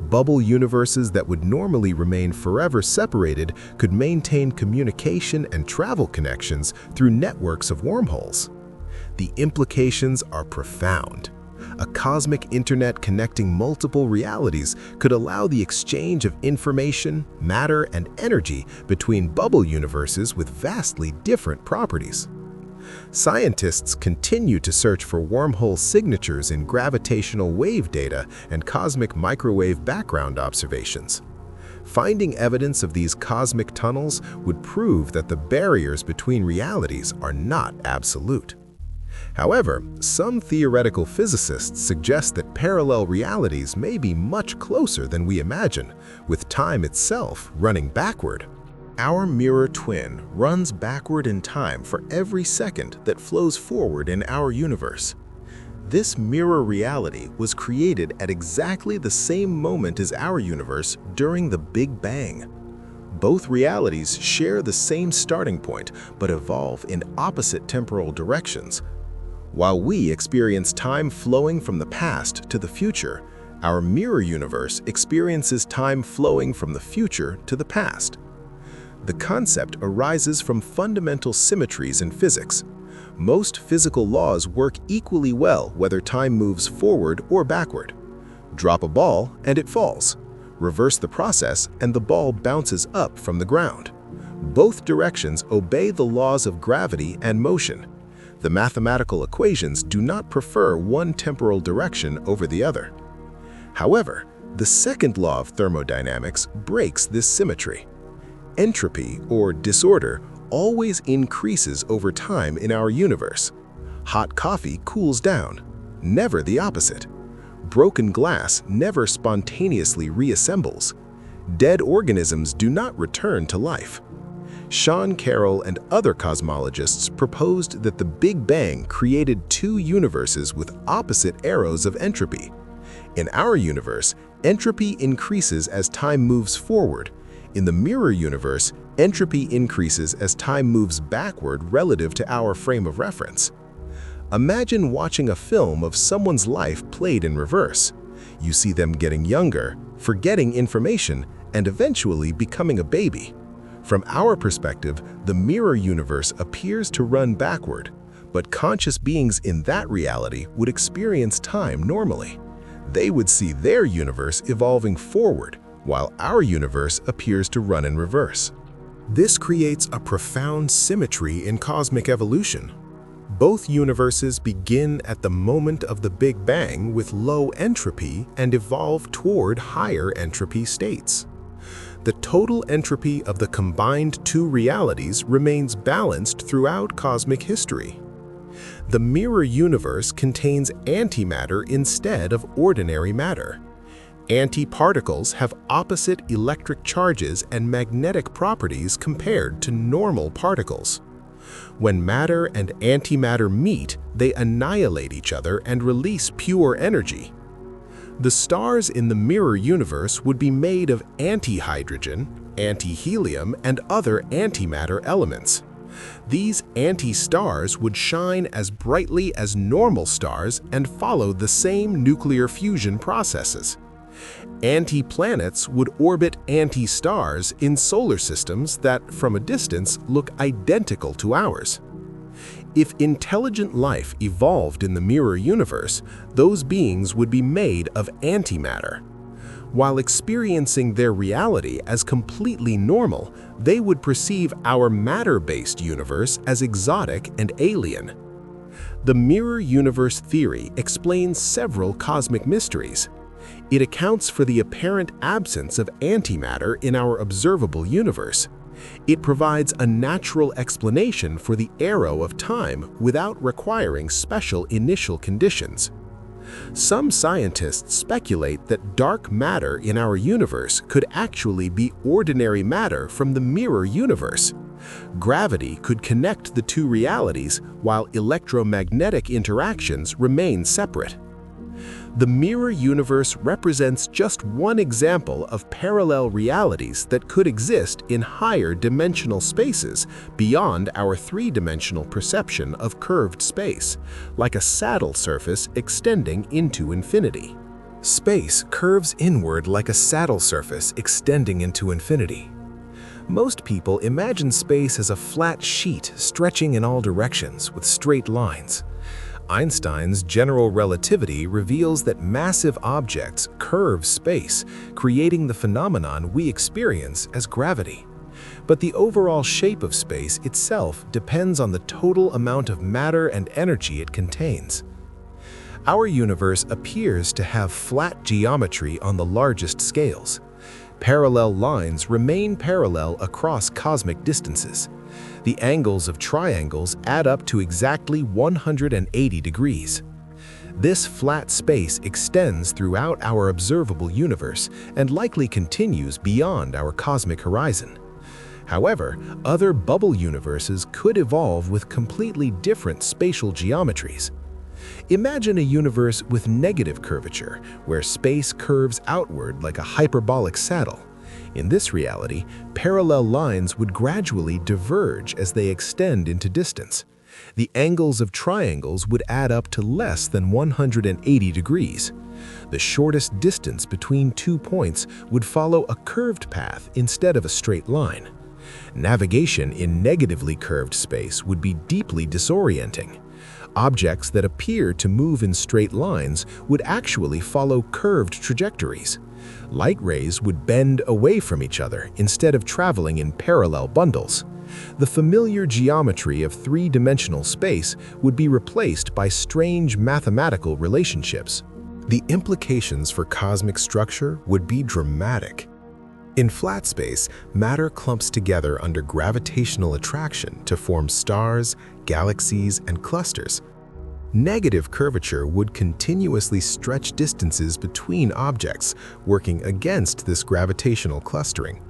Bubble universes that would normally remain forever separated could maintain communication and travel connections through networks of wormholes. The implications are profound. A cosmic internet connecting multiple realities could allow the exchange of information, matter, and energy between bubble universes with vastly different properties. Scientists continue to search for wormhole signatures in gravitational wave data and cosmic microwave background observations. Finding evidence of these cosmic tunnels would prove that the barriers between realities are not absolute. However, some theoretical physicists suggest that parallel realities may be much closer than we imagine, with time itself running backward. Our mirror twin runs backward in time for every second that flows forward in our universe. This mirror reality was created at exactly the same moment as our universe during the Big Bang. Both realities share the same starting point but evolve in opposite temporal directions. While we experience time flowing from the past to the future, our mirror universe experiences time flowing from the future to the past. The concept arises from fundamental symmetries in physics. Most physical laws work equally well whether time moves forward or backward. Drop a ball and it falls. Reverse the process and the ball bounces up from the ground. Both directions obey the laws of gravity and motion. The mathematical equations do not prefer one temporal direction over the other. However, the second law of thermodynamics breaks this symmetry. Entropy, or disorder, always increases over time in our universe. Hot coffee cools down, never the opposite. Broken glass never spontaneously reassembles. Dead organisms do not return to life. Sean Carroll and other cosmologists proposed that the Big Bang created two universes with opposite arrows of entropy. In our universe, entropy increases as time moves forward. In the mirror universe, entropy increases as time moves backward relative to our frame of reference. Imagine watching a film of someone's life played in reverse. You see them getting younger, forgetting information, and eventually becoming a baby. From our perspective, the mirror universe appears to run backward, but conscious beings in that reality would experience time normally. They would see their universe evolving forward, while our universe appears to run in reverse. This creates a profound symmetry in cosmic evolution. Both universes begin at the moment of the Big Bang with low entropy and evolve toward higher entropy states. The total entropy of the combined two realities remains balanced throughout cosmic history. The mirror universe contains antimatter instead of ordinary matter. Antiparticles have opposite electric charges and magnetic properties compared to normal particles. When matter and antimatter meet, they annihilate each other and release pure energy. The stars in the mirror universe would be made of antihydrogen, antihelium, and other antimatter elements. These anti-stars would shine as brightly as normal stars and follow the same nuclear fusion processes. Anti-planets would orbit anti-stars in solar systems that, from a distance, look identical to ours. If intelligent life evolved in the mirror universe, those beings would be made of antimatter. While experiencing their reality as completely normal, they would perceive our matter-based universe as exotic and alien. The mirror universe theory explains several cosmic mysteries. It accounts for the apparent absence of antimatter in our observable universe. It provides a natural explanation for the arrow of time without requiring special initial conditions. Some scientists speculate that dark matter in our universe could actually be ordinary matter from the mirror universe. Gravity could connect the two realities while electromagnetic interactions remain separate. The mirror universe represents just one example of parallel realities that could exist in higher dimensional spaces beyond our three-dimensional perception of curved space, like a saddle surface extending into infinity. Space curves inward like a saddle surface extending into infinity. Most people imagine space as a flat sheet stretching in all directions with straight lines. Einstein's general relativity reveals that massive objects curve space, creating the phenomenon we experience as gravity. But the overall shape of space itself depends on the total amount of matter and energy it contains. Our universe appears to have flat geometry on the largest scales. Parallel lines remain parallel across cosmic distances. The angles of triangles add up to exactly 180 degrees. This flat space extends throughout our observable universe and likely continues beyond our cosmic horizon. However, other bubble universes could evolve with completely different spatial geometries. Imagine a universe with negative curvature, where space curves outward like a hyperbolic saddle. In this reality, parallel lines would gradually diverge as they extend into distance. The angles of triangles would add up to less than 180 degrees. The shortest distance between 2 points would follow a curved path instead of a straight line. Navigation in negatively curved space would be deeply disorienting. Objects that appear to move in straight lines would actually follow curved trajectories. Light rays would bend away from each other instead of traveling in parallel bundles. The familiar geometry of three-dimensional space would be replaced by strange mathematical relationships. The implications for cosmic structure would be dramatic. In flat space, matter clumps together under gravitational attraction to form stars, galaxies, and clusters. Negative curvature would continuously stretch distances between objects, working against this gravitational clustering.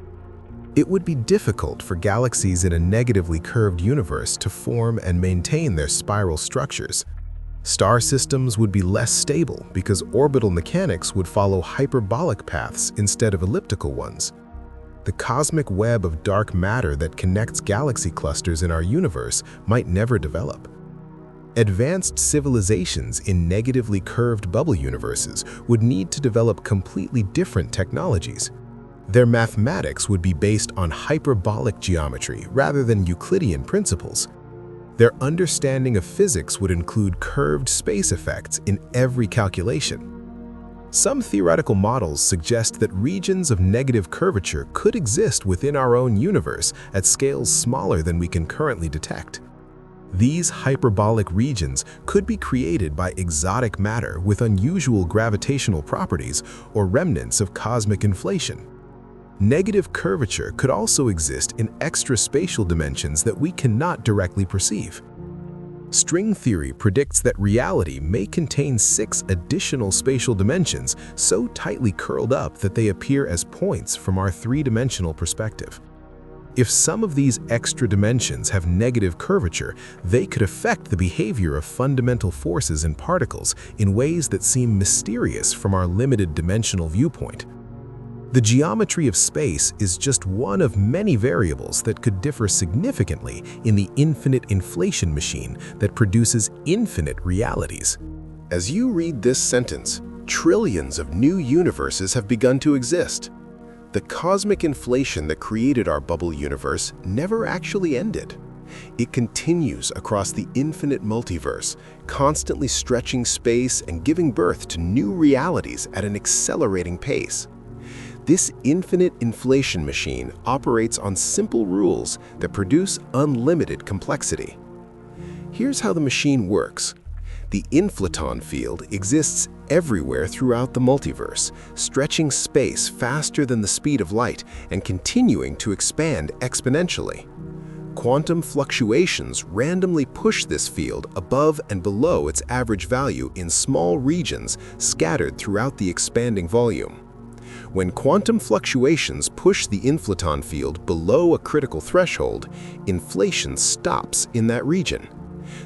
It would be difficult for galaxies in a negatively curved universe to form and maintain their spiral structures. Star systems would be less stable because orbital mechanics would follow hyperbolic paths instead of elliptical ones. The cosmic web of dark matter that connects galaxy clusters in our universe might never develop. Advanced civilizations in negatively curved bubble universes would need to develop completely different technologies. Their mathematics would be based on hyperbolic geometry rather than Euclidean principles. Their understanding of physics would include curved space effects in every calculation. Some theoretical models suggest that regions of negative curvature could exist within our own universe at scales smaller than we can currently detect. These hyperbolic regions could be created by exotic matter with unusual gravitational properties or remnants of cosmic inflation. Negative curvature could also exist in extraspatial dimensions that we cannot directly perceive. String theory predicts that reality may contain 6 additional spatial dimensions so tightly curled up that they appear as points from our three-dimensional perspective. If some of these extra dimensions have negative curvature, they could affect the behavior of fundamental forces in particles in ways that seem mysterious from our limited dimensional viewpoint. The geometry of space is just one of many variables that could differ significantly in the infinite inflation machine that produces infinite realities. As you read this sentence, trillions of new universes have begun to exist. The cosmic inflation that created our bubble universe never actually ended. It continues across the infinite multiverse, constantly stretching space and giving birth to new realities at an accelerating pace. This infinite inflation machine operates on simple rules that produce unlimited complexity. Here's how the machine works. The inflaton field exists everywhere throughout the multiverse, stretching space faster than the speed of light and continuing to expand exponentially. Quantum fluctuations randomly push this field above and below its average value in small regions scattered throughout the expanding volume. When quantum fluctuations push the inflaton field below a critical threshold, inflation stops in that region.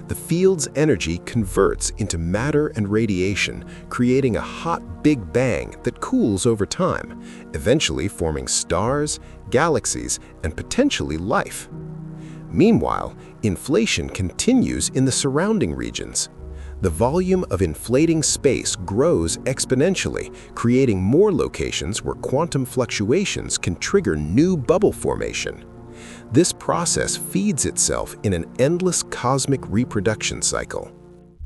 The field's energy converts into matter and radiation, creating a hot Big Bang that cools over time, eventually forming stars, galaxies, and potentially life. Meanwhile, inflation continues in the surrounding regions. The volume of inflating space grows exponentially, creating more locations where quantum fluctuations can trigger new bubble formation. This process feeds itself in an endless cosmic reproduction cycle.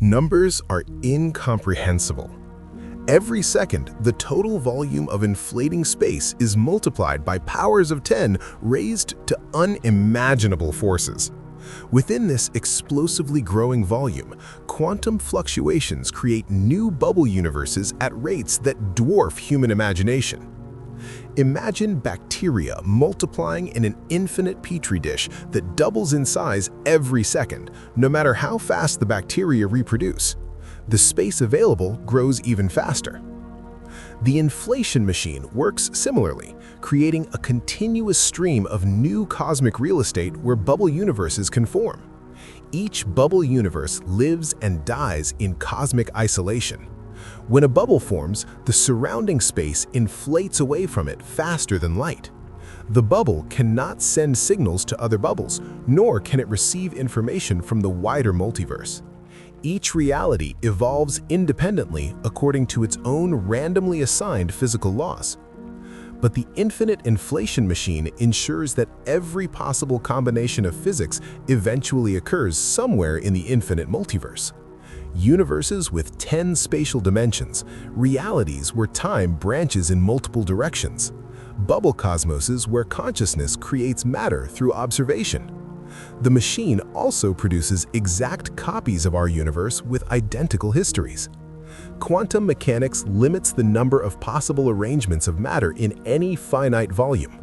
Numbers are incomprehensible. Every second, the total volume of inflating space is multiplied by powers of 10 raised to unimaginable forces. Within this explosively growing volume, quantum fluctuations create new bubble universes at rates that dwarf human imagination. Imagine bacteria multiplying in an infinite petri dish that doubles in size every second, no matter how fast the bacteria reproduce. The space available grows even faster. The inflation machine works similarly, creating a continuous stream of new cosmic real estate where bubble universes can form. Each bubble universe lives and dies in cosmic isolation. When a bubble forms, the surrounding space inflates away from it faster than light. The bubble cannot send signals to other bubbles, nor can it receive information from the wider multiverse. Each reality evolves independently according to its own randomly assigned physical laws. But the infinite inflation machine ensures that every possible combination of physics eventually occurs somewhere in the infinite multiverse. Universes with 10 spatial dimensions, realities where time branches in multiple directions, bubble cosmoses where consciousness creates matter through observation. The machine also produces exact copies of our universe with identical histories. Quantum mechanics limits the number of possible arrangements of matter in any finite volume.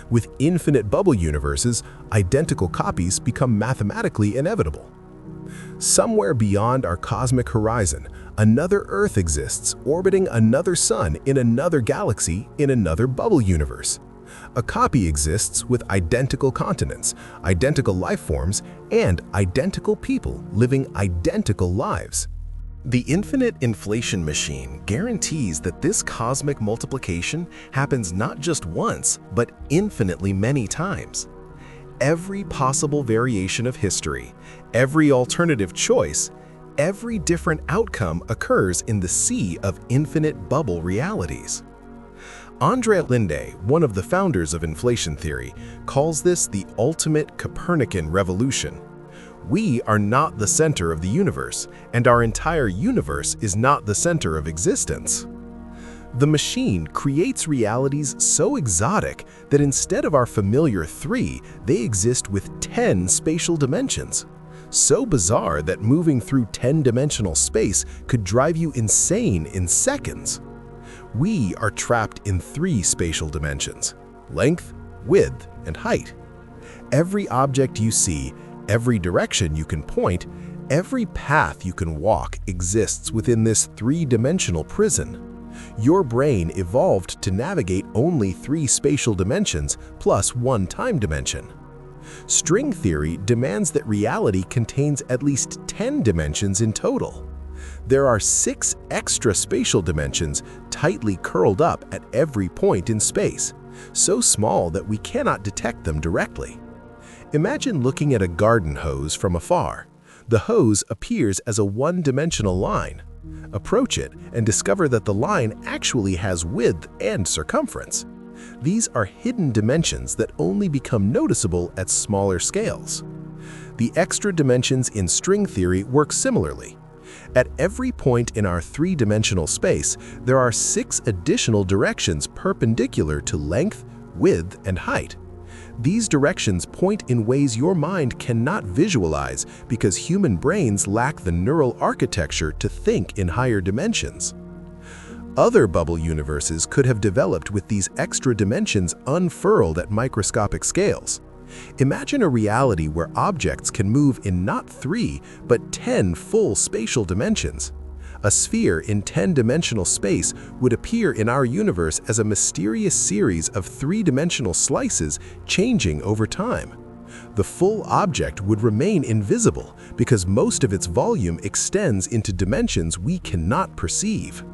With infinite bubble universes, identical copies become mathematically inevitable. Somewhere beyond our cosmic horizon, another Earth exists orbiting another sun in another galaxy in another bubble universe. A copy exists with identical continents, identical life forms, and identical people living identical lives. The infinite inflation machine guarantees that this cosmic multiplication happens not just once, but infinitely many times. Every possible variation of history, every alternative choice, every different outcome occurs in the sea of infinite bubble realities. Andrea Linde, one of the founders of inflation theory, calls this the ultimate Copernican revolution. We are not the center of the universe, and our entire universe is not the center of existence. The machine creates realities so exotic that instead of our familiar 3, they exist with 10 spatial dimensions. So bizarre that moving through 10-dimensional space could drive you insane in seconds. We are trapped in 3 spatial dimensions: length, width, and height. Every object you see, every direction you can point, every path you can walk exists within this 3-dimensional prison. Your brain evolved to navigate only 3 spatial dimensions plus 1 time dimension. String theory demands that reality contains at least 10 dimensions in total. There are 6 extra spatial dimensions tightly curled up at every point in space, so small that we cannot detect them directly. Imagine looking at a garden hose from afar. The hose appears as a one-dimensional line. Approach it and discover that the line actually has width and circumference. These are hidden dimensions that only become noticeable at smaller scales. The extra dimensions in string theory work similarly. At every point in our 3-dimensional space, there are 6 additional directions perpendicular to length, width, and height. These directions point in ways your mind cannot visualize because human brains lack the neural architecture to think in higher dimensions. Other bubble universes could have developed with these extra dimensions unfurled at microscopic scales. Imagine a reality where objects can move in not 3, but 10 full spatial dimensions. A sphere in 10-dimensional space would appear in our universe as a mysterious series of 3-dimensional slices changing over time. The full object would remain invisible because most of its volume extends into dimensions we cannot perceive.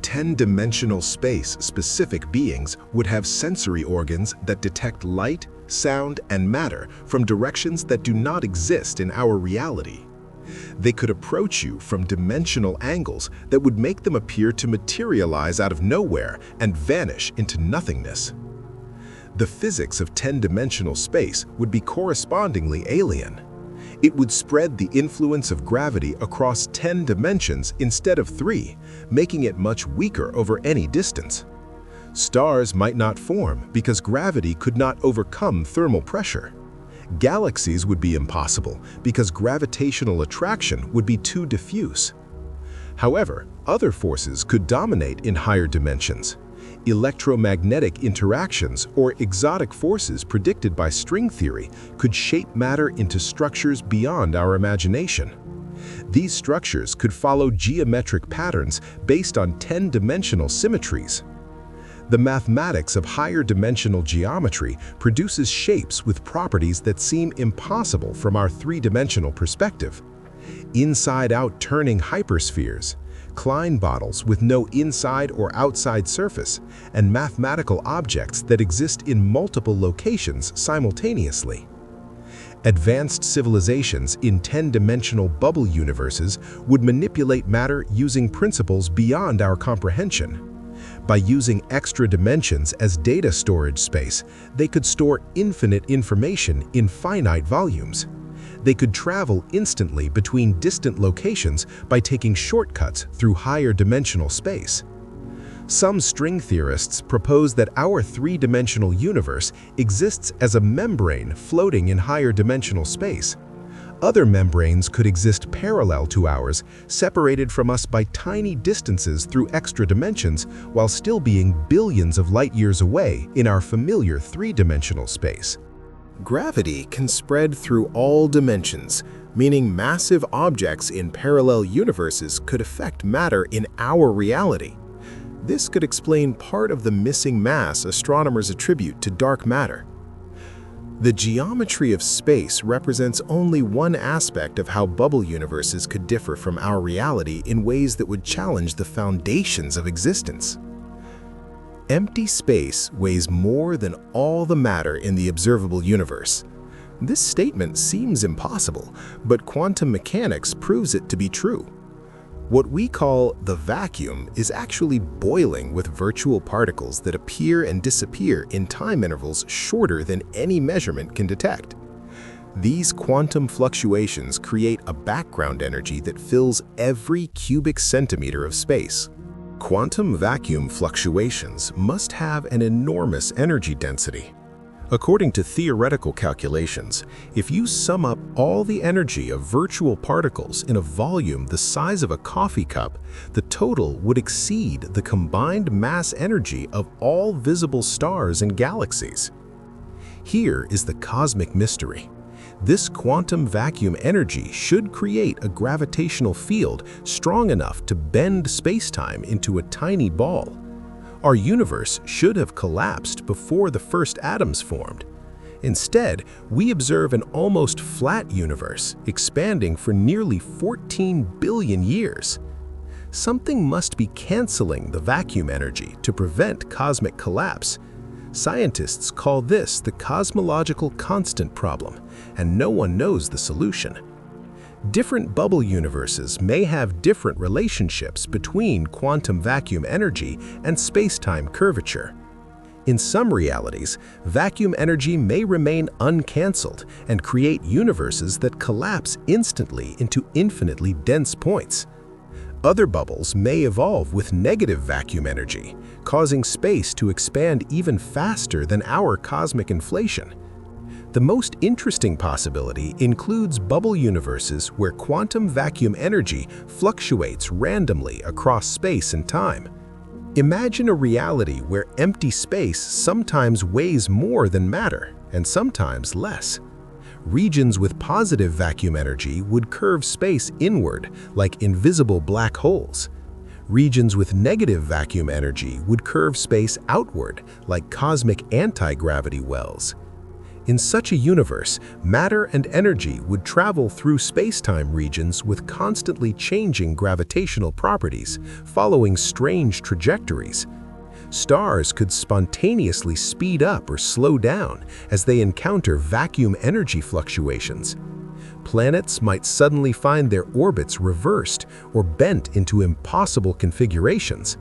10-dimensional space-specific beings would have sensory organs that detect light, sound, and matter from directions that do not exist in our reality. They could approach you from dimensional angles that would make them appear to materialize out of nowhere and vanish into nothingness. The physics of 10-dimensional space would be correspondingly alien. It would spread the influence of gravity across 10 dimensions instead of 3, making it much weaker over any distance. Stars might not form because gravity could not overcome thermal pressure. Galaxies would be impossible because gravitational attraction would be too diffuse. However, other forces could dominate in higher dimensions. Electromagnetic interactions or exotic forces predicted by string theory could shape matter into structures beyond our imagination. These structures could follow geometric patterns based on 10-dimensional symmetries. The mathematics of higher dimensional geometry produces shapes with properties that seem impossible from our three-dimensional perspective. Inside-out turning hyperspheres, Klein bottles with no inside or outside surface, and mathematical objects that exist in multiple locations simultaneously. Advanced civilizations in 10-dimensional bubble universes would manipulate matter using principles beyond our comprehension. By using extra dimensions as data storage space, they could store infinite information in finite volumes. They could travel instantly between distant locations by taking shortcuts through higher dimensional space. Some string theorists propose that our three-dimensional universe exists as a membrane floating in higher dimensional space. Other membranes could exist parallel to ours, separated from us by tiny distances through extra dimensions, while still being billions of light-years away in our familiar three-dimensional space. Gravity can spread through all dimensions, meaning massive objects in parallel universes could affect matter in our reality. This could explain part of the missing mass astronomers attribute to dark matter. The geometry of space represents only one aspect of how bubble universes could differ from our reality in ways that would challenge the foundations of existence. Empty space weighs more than all the matter in the observable universe. This statement seems impossible, but quantum mechanics proves it to be true. What we call the vacuum is actually boiling with virtual particles that appear and disappear in time intervals shorter than any measurement can detect. These quantum fluctuations create a background energy that fills every cubic centimeter of space. Quantum vacuum fluctuations must have an enormous energy density. According to theoretical calculations, if you sum up all the energy of virtual particles in a volume the size of a coffee cup, the total would exceed the combined mass energy of all visible stars and galaxies. Here is the cosmic mystery. This quantum vacuum energy should create a gravitational field strong enough to bend space-time into a tiny ball. Our universe should have collapsed before the first atoms formed. Instead, we observe an almost flat universe expanding for nearly 14 billion years. Something must be canceling the vacuum energy to prevent cosmic collapse. Scientists call this the cosmological constant problem, and no one knows the solution. Different bubble universes may have different relationships between quantum vacuum energy and space-time curvature. In some realities, vacuum energy may remain uncancelled and create universes that collapse instantly into infinitely dense points. Other bubbles may evolve with negative vacuum energy, causing space to expand even faster than our cosmic inflation. The most interesting possibility includes bubble universes where quantum vacuum energy fluctuates randomly across space and time. Imagine a reality where empty space sometimes weighs more than matter and sometimes less. Regions with positive vacuum energy would curve space inward like invisible black holes. Regions with negative vacuum energy would curve space outward like cosmic anti-gravity wells. In such a universe, matter and energy would travel through space-time regions with constantly changing gravitational properties, following strange trajectories. Stars could spontaneously speed up or slow down as they encounter vacuum energy fluctuations. Planets might suddenly find their orbits reversed or bent into impossible configurations.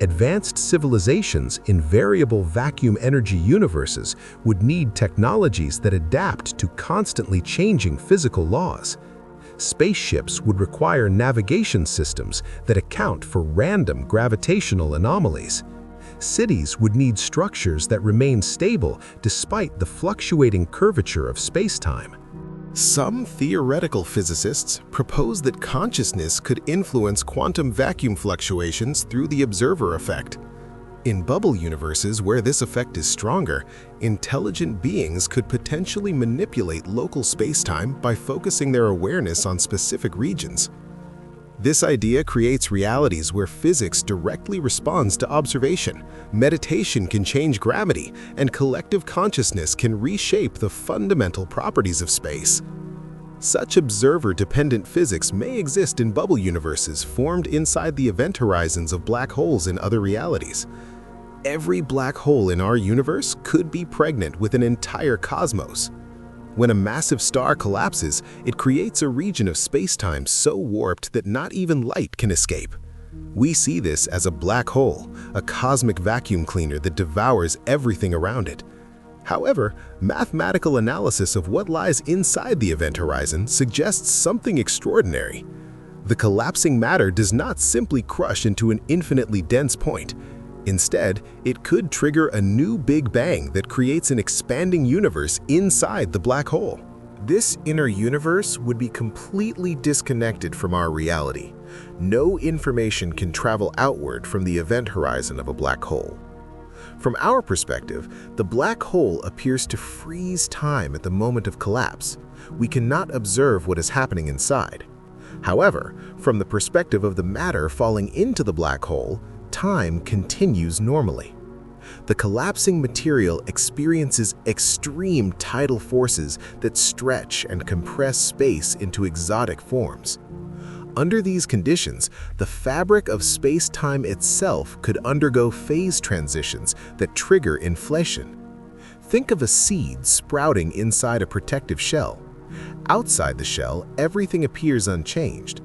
Advanced civilizations in variable vacuum energy universes would need technologies that adapt to constantly changing physical laws. Spaceships would require navigation systems that account for random gravitational anomalies. Cities would need structures that remain stable despite the fluctuating curvature of space-time. Some theoretical physicists propose that consciousness could influence quantum vacuum fluctuations through the observer effect. In bubble universes where this effect is stronger, intelligent beings could potentially manipulate local space-time by focusing their awareness on specific regions. This idea creates realities where physics directly responds to observation, meditation can change gravity, and collective consciousness can reshape the fundamental properties of space. Such observer-dependent physics may exist in bubble universes formed inside the event horizons of black holes in other realities. Every black hole in our universe could be pregnant with an entire cosmos. When a massive star collapses, it creates a region of space-time so warped that not even light can escape. We see this as a black hole, a cosmic vacuum cleaner that devours everything around it. However, mathematical analysis of what lies inside the event horizon suggests something extraordinary. The collapsing matter does not simply crush into an infinitely dense point. Instead, it could trigger a new Big Bang that creates an expanding universe inside the black hole. This inner universe would be completely disconnected from our reality. No information can travel outward from the event horizon of a black hole. From our perspective, the black hole appears to freeze time at the moment of collapse. We cannot observe what is happening inside. However, from the perspective of the matter falling into the black hole, time continues normally. The collapsing material experiences extreme tidal forces that stretch and compress space into exotic forms. Under these conditions, the fabric of space-time itself could undergo phase transitions that trigger inflation. Think of a seed sprouting inside a protective shell. Outside the shell, everything appears unchanged.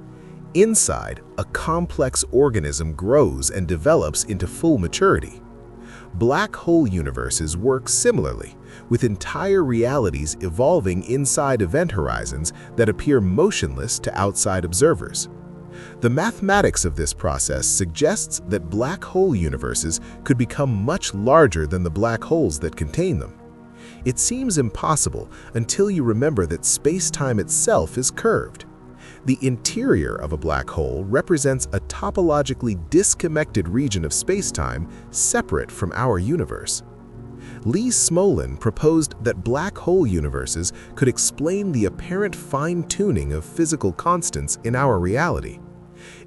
Inside, a complex organism grows and develops into full maturity. Black hole universes work similarly, with entire realities evolving inside event horizons that appear motionless to outside observers. The mathematics of this process suggests that black hole universes could become much larger than the black holes that contain them. It seems impossible until you remember that space-time itself is curved. The interior of a black hole represents a topologically disconnected region of space-time separate from our universe. Lee Smolin proposed that black hole universes could explain the apparent fine-tuning of physical constants in our reality.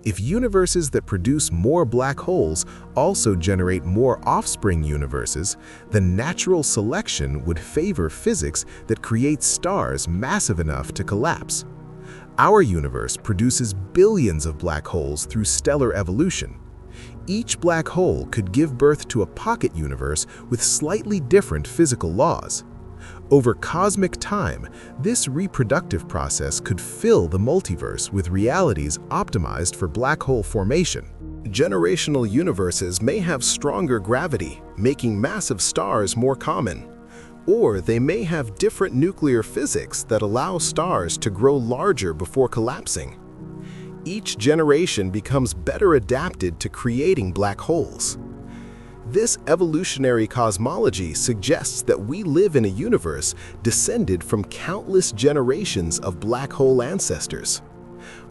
If universes that produce more black holes also generate more offspring universes, then natural selection would favor physics that creates stars massive enough to collapse. Our universe produces billions of black holes through stellar evolution. Each black hole could give birth to a pocket universe with slightly different physical laws. Over cosmic time, this reproductive process could fill the multiverse with realities optimized for black hole formation. Generational universes may have stronger gravity, making massive stars more common. Or they may have different nuclear physics that allow stars to grow larger before collapsing. Each generation becomes better adapted to creating black holes. This evolutionary cosmology suggests that we live in a universe descended from countless generations of black hole ancestors.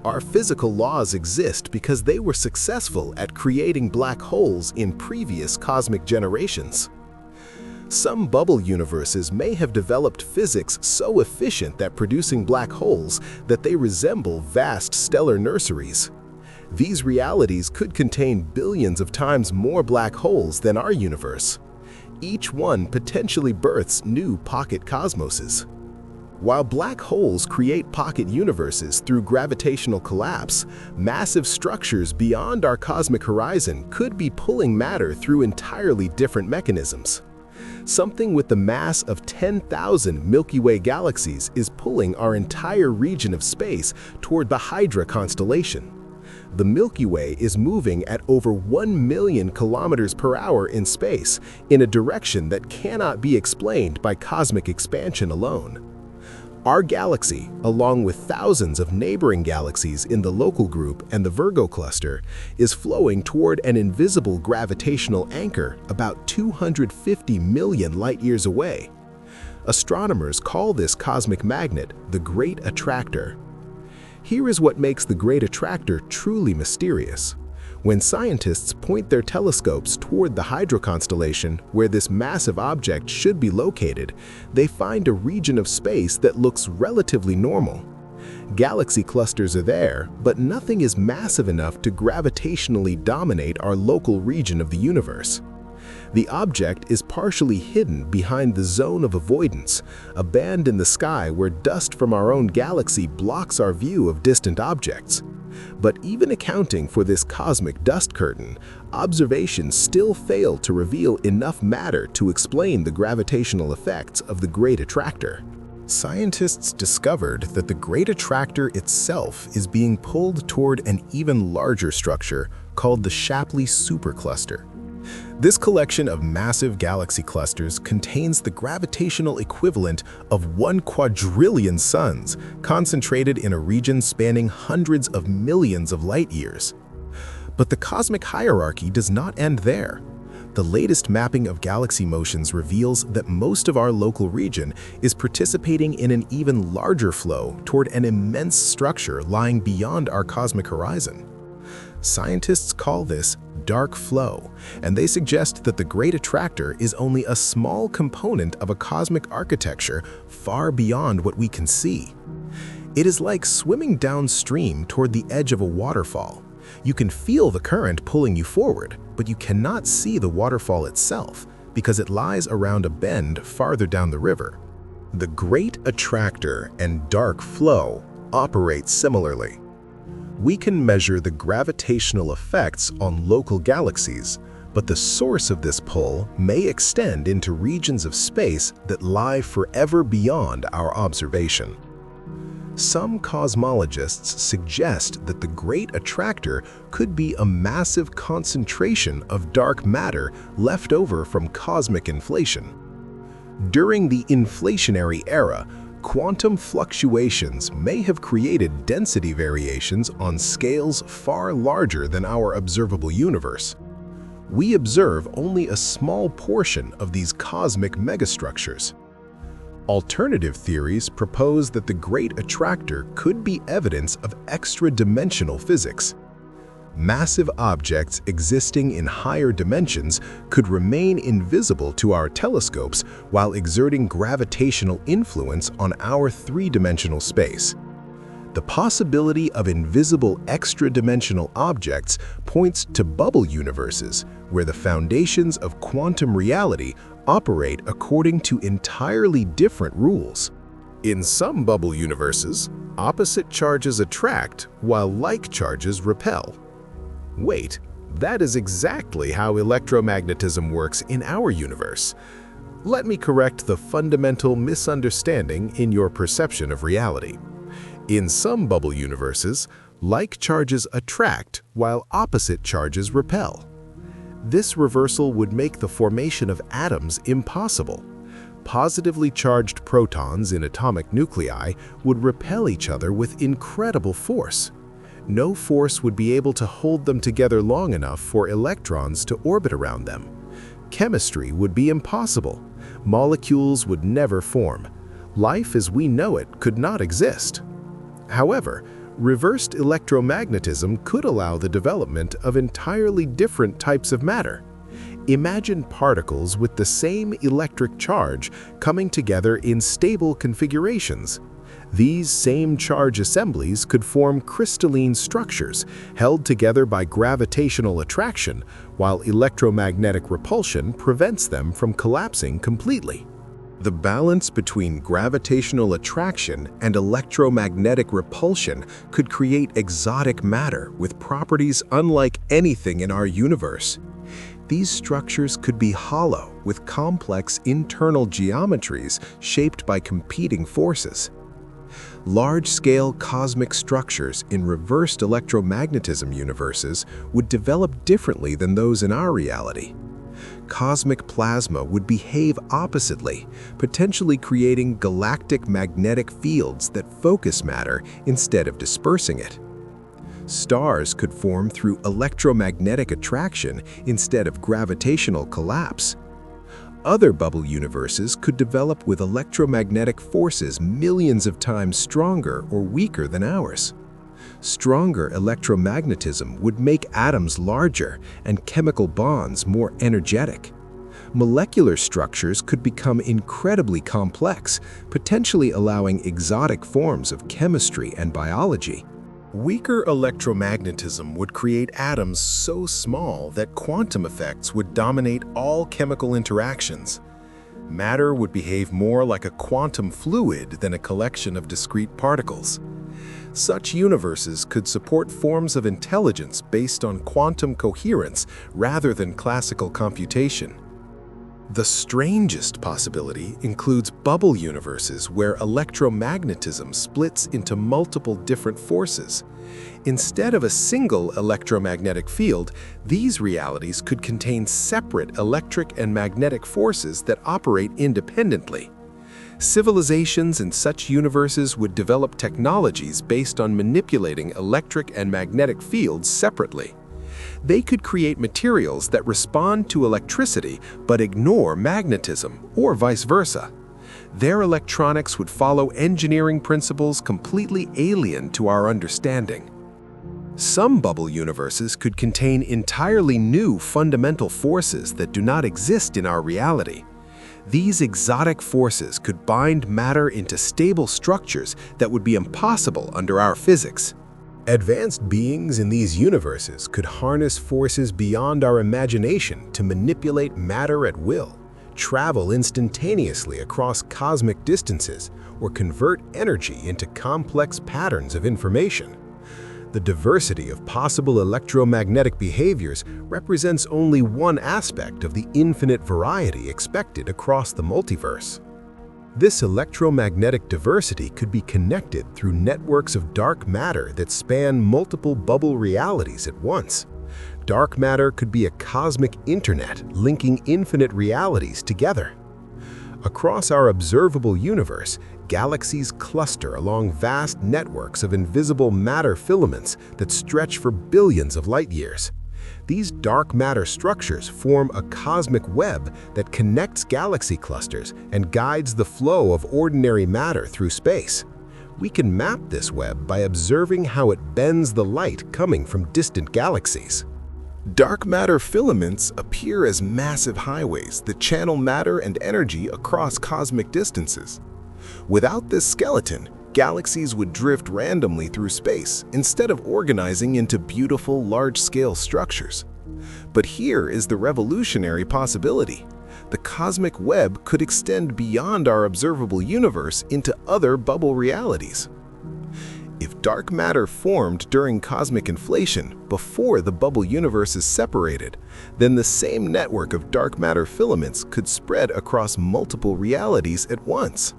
Our physical laws exist because they were successful at creating black holes in previous cosmic generations. Some bubble universes may have developed physics so efficient at producing black holes that they resemble vast stellar nurseries. These realities could contain billions of times more black holes than our universe. Each one potentially births new pocket cosmoses. While black holes create pocket universes through gravitational collapse, massive structures beyond our cosmic horizon could be pulling matter through entirely different mechanisms. Something with the mass of 10,000 Milky Way galaxies is pulling our entire region of space toward the Hydra constellation. The Milky Way is moving at over 1 million kilometers per hour in space in a direction that cannot be explained by cosmic expansion alone. Our galaxy, along with thousands of neighboring galaxies in the local group and the Virgo cluster, is flowing toward an invisible gravitational anchor about 250 million light-years away. Astronomers call this cosmic magnet the Great Attractor. Here is what makes the Great Attractor truly mysterious. When scientists point their telescopes toward the Hydra constellation, where this massive object should be located, they find a region of space that looks relatively normal. Galaxy clusters are there, but nothing is massive enough to gravitationally dominate our local region of the universe. The object is partially hidden behind the zone of avoidance, a band in the sky where dust from our own galaxy blocks our view of distant objects. But even accounting for this cosmic dust curtain, observations still fail to reveal enough matter to explain the gravitational effects of the Great Attractor. Scientists discovered that the Great Attractor itself is being pulled toward an even larger structure called the Shapley Supercluster. This collection of massive galaxy clusters contains the gravitational equivalent of 1 quadrillion suns, concentrated in a region spanning hundreds of millions of light-years. But the cosmic hierarchy does not end there. The latest mapping of galaxy motions reveals that most of our local region is participating in an even larger flow toward an immense structure lying beyond our cosmic horizon. Scientists call this dark flow, and they suggest that the Great Attractor is only a small component of a cosmic architecture far beyond what we can see. It is like swimming downstream toward the edge of a waterfall. You can feel the current pulling you forward, but you cannot see the waterfall itself because it lies around a bend farther down the river. The Great Attractor and dark flow operate similarly. We can measure the gravitational effects on local galaxies, but the source of this pull may extend into regions of space that lie forever beyond our observation. Some cosmologists suggest that the Great Attractor could be a massive concentration of dark matter left over from cosmic inflation. During the inflationary era, quantum fluctuations may have created density variations on scales far larger than our observable universe. We observe only a small portion of these cosmic megastructures. Alternative theories propose that the Great Attractor could be evidence of extra-dimensional physics. Massive objects existing in higher dimensions could remain invisible to our telescopes while exerting gravitational influence on our three-dimensional space. The possibility of invisible extra-dimensional objects points to bubble universes, where the foundations of quantum reality operate according to entirely different rules. In some bubble universes, opposite charges attract while like charges repel. Wait, that is exactly how electromagnetism works in our universe. Let me correct the fundamental misunderstanding in your perception of reality. In some bubble universes, like charges attract while opposite charges repel. This reversal would make the formation of atoms impossible. Positively charged protons in atomic nuclei would repel each other with incredible force. No force would be able to hold them together long enough for electrons to orbit around them. Chemistry would be impossible. Molecules would never form. Life as we know it could not exist. However, reversed electromagnetism could allow the development of entirely different types of matter. Imagine particles with the same electric charge coming together in stable configurations. These same charge assemblies could form crystalline structures held together by gravitational attraction, while electromagnetic repulsion prevents them from collapsing completely. The balance between gravitational attraction and electromagnetic repulsion could create exotic matter with properties unlike anything in our universe. These structures could be hollow with complex internal geometries shaped by competing forces. Large-scale cosmic structures in reversed electromagnetism universes would develop differently than those in our reality. Cosmic plasma would behave oppositely, potentially creating galactic magnetic fields that focus matter instead of dispersing it. Stars could form through electromagnetic attraction instead of gravitational collapse. Other bubble universes could develop with electromagnetic forces millions of times stronger or weaker than ours. Stronger electromagnetism would make atoms larger and chemical bonds more energetic. Molecular structures could become incredibly complex, potentially allowing exotic forms of chemistry and biology. Weaker electromagnetism would create atoms so small that quantum effects would dominate all chemical interactions. Matter would behave more like a quantum fluid than a collection of discrete particles. Such universes could support forms of intelligence based on quantum coherence rather than classical computation. The strangest possibility includes bubble universes where electromagnetism splits into multiple different forces. Instead of a single electromagnetic field, these realities could contain separate electric and magnetic forces that operate independently. Civilizations in such universes would develop technologies based on manipulating electric and magnetic fields separately. They could create materials that respond to electricity but ignore magnetism, or vice versa. Their electronics would follow engineering principles completely alien to our understanding. Some bubble universes could contain entirely new fundamental forces that do not exist in our reality. These exotic forces could bind matter into stable structures that would be impossible under our physics. Advanced beings in these universes could harness forces beyond our imagination to manipulate matter at will, travel instantaneously across cosmic distances, or convert energy into complex patterns of information. The diversity of possible electromagnetic behaviors represents only one aspect of the infinite variety expected across the multiverse. This electromagnetic diversity could be connected through networks of dark matter that span multiple bubble realities at once. Dark matter could be a cosmic internet linking infinite realities together. Across our observable universe, galaxies cluster along vast networks of invisible matter filaments that stretch for billions of light years. These dark matter structures form a cosmic web that connects galaxy clusters and guides the flow of ordinary matter through space. We can map this web by observing how it bends the light coming from distant galaxies. Dark matter filaments appear as massive highways that channel matter and energy across cosmic distances. Without this skeleton, galaxies would drift randomly through space instead of organizing into beautiful, large-scale structures. But here is the revolutionary possibility. The cosmic web could extend beyond our observable universe into other bubble realities. If dark matter formed during cosmic inflation, before the bubble universe is separated, then the same network of dark matter filaments could spread across multiple realities at once.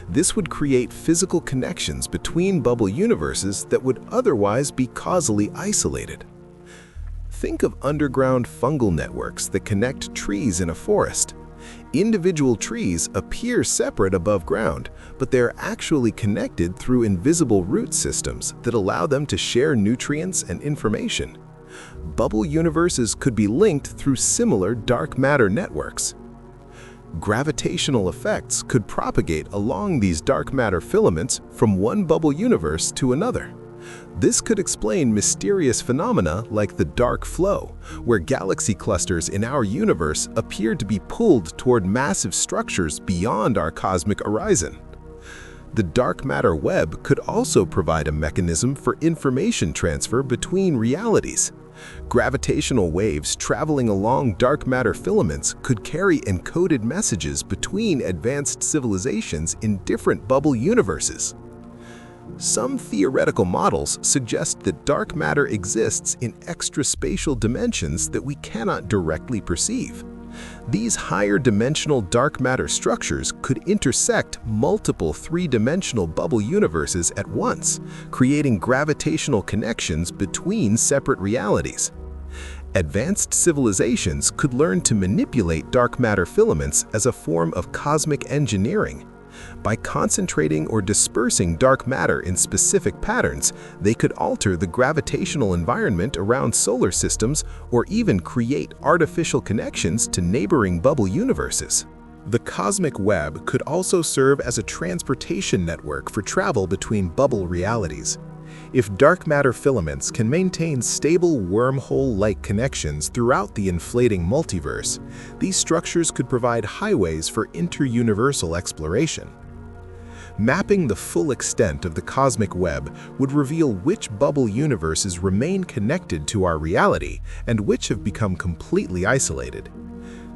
This would create physical connections between bubble universes that would otherwise be causally isolated. Think of underground fungal networks that connect trees in a forest. Individual trees appear separate above ground, but they are actually connected through invisible root systems that allow them to share nutrients and information. Bubble universes could be linked through similar dark matter networks. Gravitational effects could propagate along these dark matter filaments from one bubble universe to another. This could explain mysterious phenomena like the dark flow, where galaxy clusters in our universe appear to be pulled toward massive structures beyond our cosmic horizon. The dark matter web could also provide a mechanism for information transfer between realities. Gravitational waves traveling along dark matter filaments could carry encoded messages between advanced civilizations in different bubble universes. Some theoretical models suggest that dark matter exists in extraspatial dimensions that we cannot directly perceive. These higher dimensional dark matter structures could intersect multiple three-dimensional bubble universes at once, creating gravitational connections between separate realities. Advanced civilizations could learn to manipulate dark matter filaments as a form of cosmic engineering. By concentrating or dispersing dark matter in specific patterns, they could alter the gravitational environment around solar systems or even create artificial connections to neighboring bubble universes. The cosmic web could also serve as a transportation network for travel between bubble realities. If dark matter filaments can maintain stable wormhole-like connections throughout the inflating multiverse, these structures could provide highways for inter-universal exploration. Mapping the full extent of the cosmic web would reveal which bubble universes remain connected to our reality and which have become completely isolated.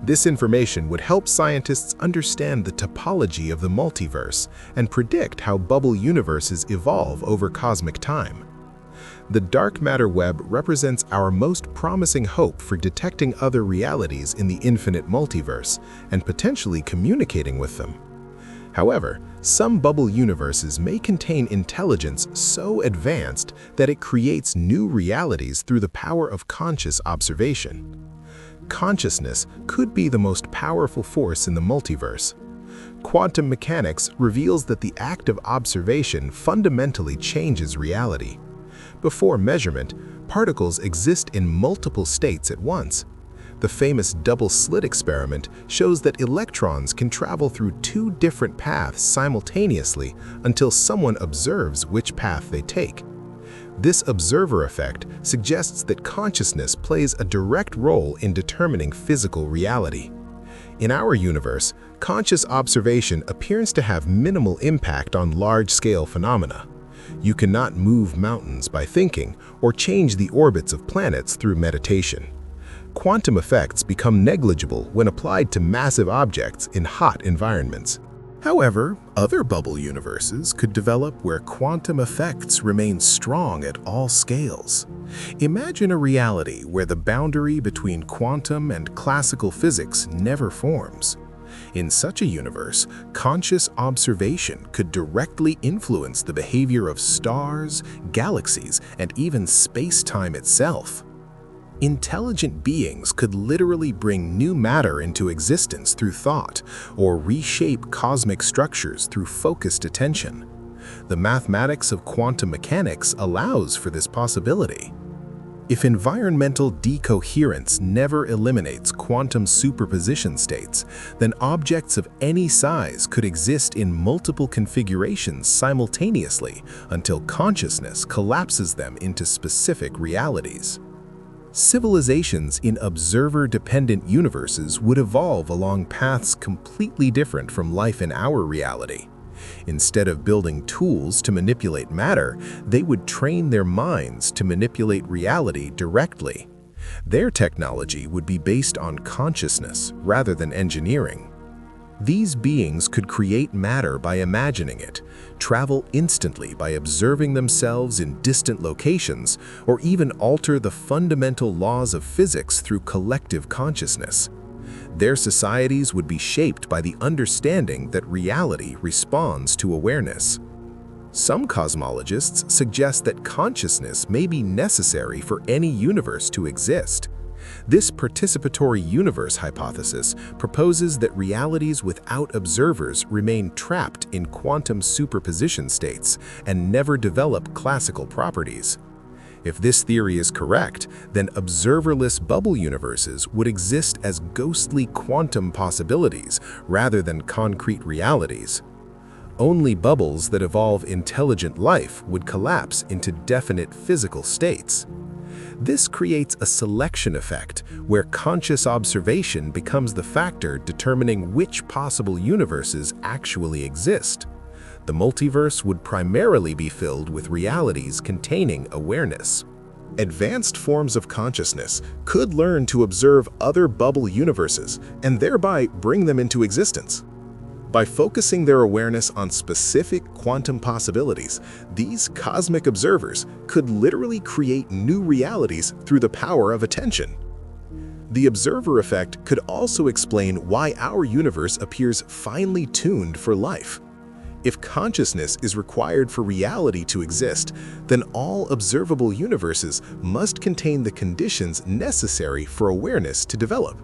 This information would help scientists understand the topology of the multiverse and predict how bubble universes evolve over cosmic time. The dark matter web represents our most promising hope for detecting other realities in the infinite multiverse and potentially communicating with them. However, some bubble universes may contain intelligence so advanced that it creates new realities through the power of conscious observation. Consciousness could be the most powerful force in the multiverse. Quantum mechanics reveals that the act of observation fundamentally changes reality. Before measurement, particles exist in multiple states at once. The famous double-slit experiment shows that electrons can travel through two different paths simultaneously until someone observes which path they take. This observer effect suggests that consciousness plays a direct role in determining physical reality. In our universe, conscious observation appears to have minimal impact on large-scale phenomena. You cannot move mountains by thinking or change the orbits of planets through meditation. Quantum effects become negligible when applied to massive objects in hot environments. However, other bubble universes could develop where quantum effects remain strong at all scales. Imagine a reality where the boundary between quantum and classical physics never forms. In such a universe, conscious observation could directly influence the behavior of stars, galaxies, and even space-time itself. Intelligent beings could literally bring new matter into existence through thought, or reshape cosmic structures through focused attention. The mathematics of quantum mechanics allows for this possibility. If environmental decoherence never eliminates quantum superposition states, then objects of any size could exist in multiple configurations simultaneously until consciousness collapses them into specific realities. Civilizations in observer-dependent universes would evolve along paths completely different from life in our reality. Instead of building tools to manipulate matter, they would train their minds to manipulate reality directly. Their technology would be based on consciousness rather than engineering. These beings could create matter by imagining it, travel instantly by observing themselves in distant locations, or even alter the fundamental laws of physics through collective consciousness. Their societies would be shaped by the understanding that reality responds to awareness. Some cosmologists suggest that consciousness may be necessary for any universe to exist. This participatory universe hypothesis proposes that realities without observers remain trapped in quantum superposition states and never develop classical properties. If this theory is correct, then observerless bubble universes would exist as ghostly quantum possibilities rather than concrete realities. Only bubbles that evolve intelligent life would collapse into definite physical states. This creates a selection effect where conscious observation becomes the factor determining which possible universes actually exist. The multiverse would primarily be filled with realities containing awareness. Advanced forms of consciousness could learn to observe other bubble universes and thereby bring them into existence. By focusing their awareness on specific quantum possibilities, these cosmic observers could literally create new realities through the power of attention. The observer effect could also explain why our universe appears finely tuned for life. If consciousness is required for reality to exist, then all observable universes must contain the conditions necessary for awareness to develop.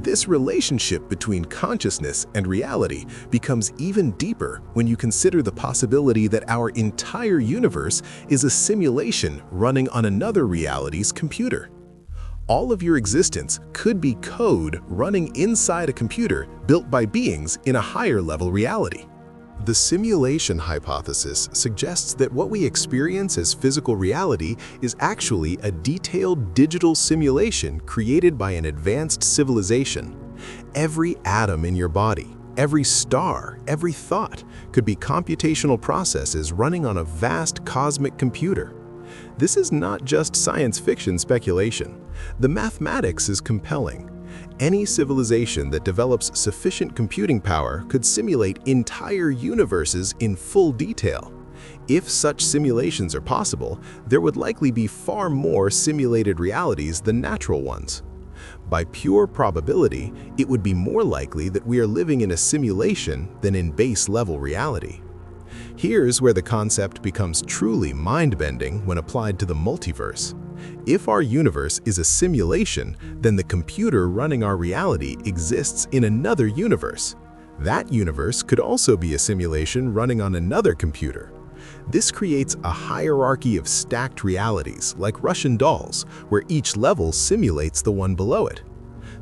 This relationship between consciousness and reality becomes even deeper when you consider the possibility that our entire universe is a simulation running on another reality's computer. All of your existence could be code running inside a computer built by beings in a higher level reality. The simulation hypothesis suggests that what we experience as physical reality is actually a detailed digital simulation created by an advanced civilization. Every atom in your body, every star, every thought could be computational processes running on a vast cosmic computer. This is not just science fiction speculation. The mathematics is compelling. Any civilization that develops sufficient computing power could simulate entire universes in full detail. If such simulations are possible, there would likely be far more simulated realities than natural ones. By pure probability, it would be more likely that we are living in a simulation than in base-level reality. Here's where the concept becomes truly mind-bending when applied to the multiverse. If our universe is a simulation, then the computer running our reality exists in another universe. That universe could also be a simulation running on another computer. This creates a hierarchy of stacked realities, like Russian dolls, where each level simulates the one below it.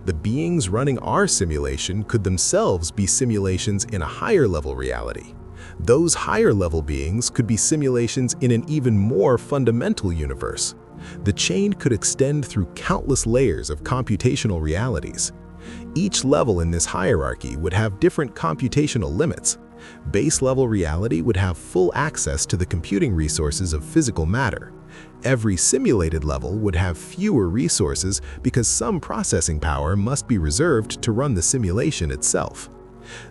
The beings running our simulation could themselves be simulations in a higher-level reality. Those higher-level beings could be simulations in an even more fundamental universe. The chain could extend through countless layers of computational realities. Each level in this hierarchy would have different computational limits. Base-level reality would have full access to the computing resources of physical matter. Every simulated level would have fewer resources because some processing power must be reserved to run the simulation itself.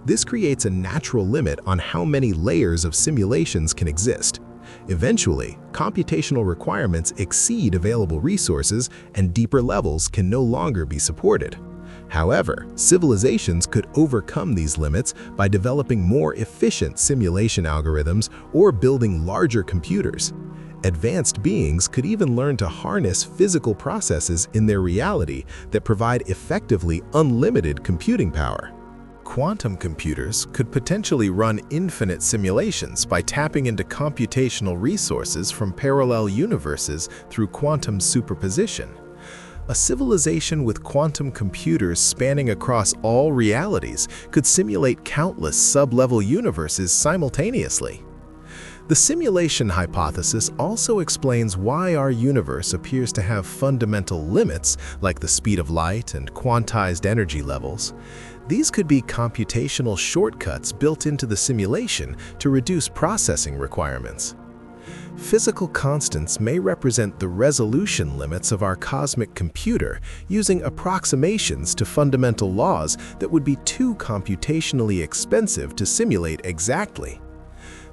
This creates a natural limit on how many layers of simulations can exist. Eventually, computational requirements exceed available resources and deeper levels can no longer be supported. However, civilizations could overcome these limits by developing more efficient simulation algorithms or building larger computers. Advanced beings could even learn to harness physical processes in their reality that provide effectively unlimited computing power. Quantum computers could potentially run infinite simulations by tapping into computational resources from parallel universes through quantum superposition. A civilization with quantum computers spanning across all realities could simulate countless sub-level universes simultaneously. The simulation hypothesis also explains why our universe appears to have fundamental limits, like the speed of light and quantized energy levels. These could be computational shortcuts built into the simulation to reduce processing requirements. Physical constants may represent the resolution limits of our cosmic computer, using approximations to fundamental laws that would be too computationally expensive to simulate exactly.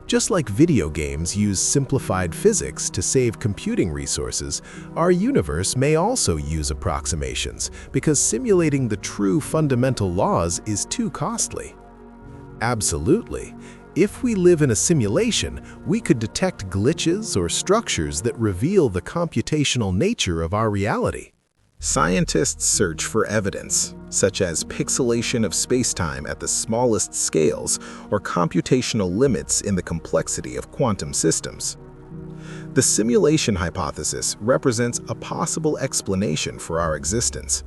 Just like video games use simplified physics to save computing resources, our universe may also use approximations because simulating the true fundamental laws is too costly. Absolutely. If we live in a simulation, we could detect glitches or structures that reveal the computational nature of our reality. Scientists search for evidence, such as pixelation of spacetime at the smallest scales or computational limits in the complexity of quantum systems. The simulation hypothesis represents a possible explanation for our existence.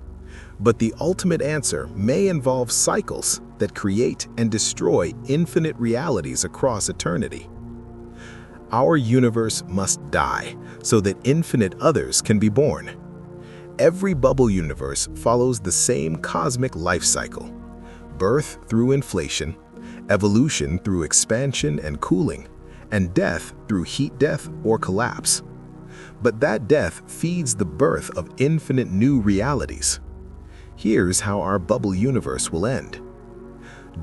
But the ultimate answer may involve cycles that create and destroy infinite realities across eternity. Our universe must die so that infinite others can be born. Every bubble universe follows the same cosmic life cycle: birth through inflation, evolution through expansion and cooling, and death through heat death or collapse. But that death feeds the birth of infinite new realities. Here's how our bubble universe will end.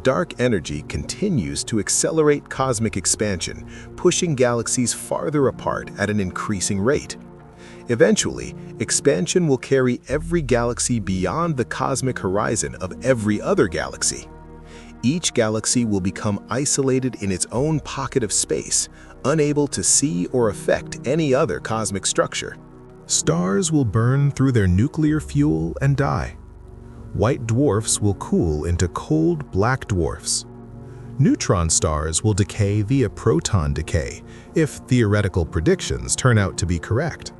Dark energy continues to accelerate cosmic expansion, pushing galaxies farther apart at an increasing rate. Eventually, expansion will carry every galaxy beyond the cosmic horizon of every other galaxy. Each galaxy will become isolated in its own pocket of space, unable to see or affect any other cosmic structure. Stars will burn through their nuclear fuel and die. White dwarfs will cool into cold black dwarfs. Neutron stars will decay via proton decay, if theoretical predictions turn out to be correct.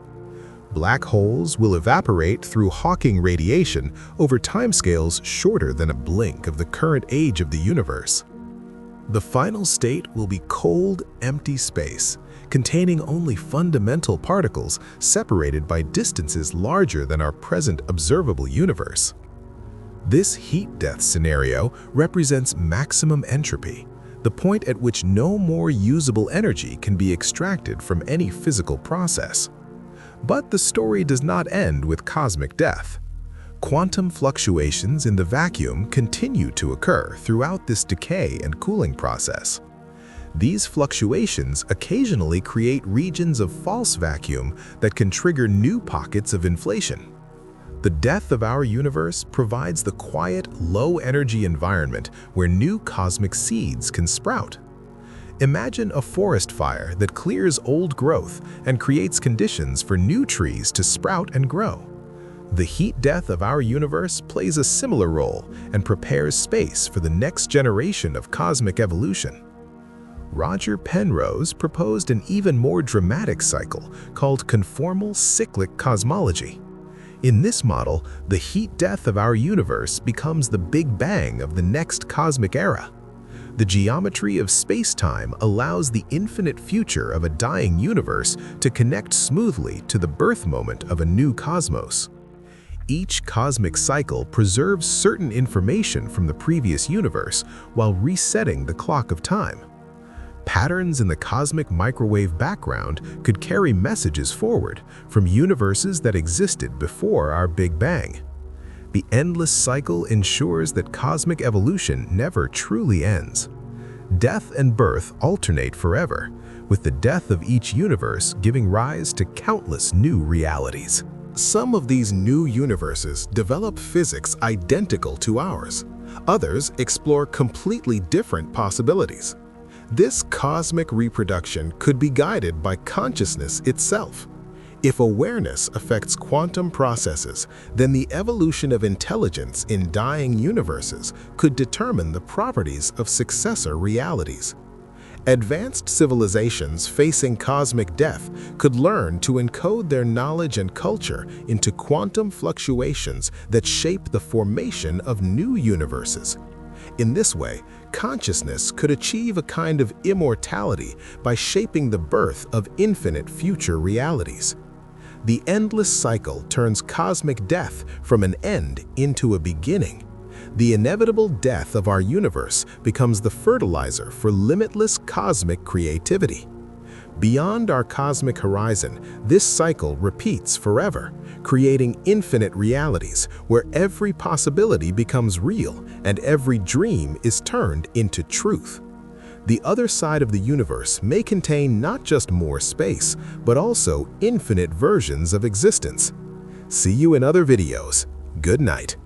Black holes will evaporate through Hawking radiation over timescales shorter than a blink of the current age of the universe. The final state will be cold, empty space, containing only fundamental particles separated by distances larger than our present observable universe. This heat death scenario represents maximum entropy, the point at which no more usable energy can be extracted from any physical process. But the story does not end with cosmic death. Quantum fluctuations in the vacuum continue to occur throughout this decay and cooling process. These fluctuations occasionally create regions of false vacuum that can trigger new pockets of inflation. The death of our universe provides the quiet, low-energy environment where new cosmic seeds can sprout. Imagine a forest fire that clears old growth and creates conditions for new trees to sprout and grow. The heat death of our universe plays a similar role and prepares space for the next generation of cosmic evolution. Roger Penrose proposed an even more dramatic cycle called conformal cyclic cosmology. In this model, the heat death of our universe becomes the Big Bang of the next cosmic era. The geometry of space-time allows the infinite future of a dying universe to connect smoothly to the birth moment of a new cosmos. Each cosmic cycle preserves certain information from the previous universe while resetting the clock of time. Patterns in the cosmic microwave background could carry messages forward from universes that existed before our Big Bang. The endless cycle ensures that cosmic evolution never truly ends. Death and birth alternate forever, with the death of each universe giving rise to countless new realities. Some of these new universes develop physics identical to ours. Others explore completely different possibilities. This cosmic reproduction could be guided by consciousness itself. If awareness affects quantum processes, then the evolution of intelligence in dying universes could determine the properties of successor realities. Advanced civilizations facing cosmic death could learn to encode their knowledge and culture into quantum fluctuations that shape the formation of new universes. In this way, consciousness could achieve a kind of immortality by shaping the birth of infinite future realities. The endless cycle turns cosmic death from an end into a beginning. The inevitable death of our universe becomes the fertilizer for limitless cosmic creativity. Beyond our cosmic horizon, this cycle repeats forever, creating infinite realities where every possibility becomes real and every dream is turned into truth. The other side of the universe may contain not just more space, but also infinite versions of existence. See you in other videos. Good night.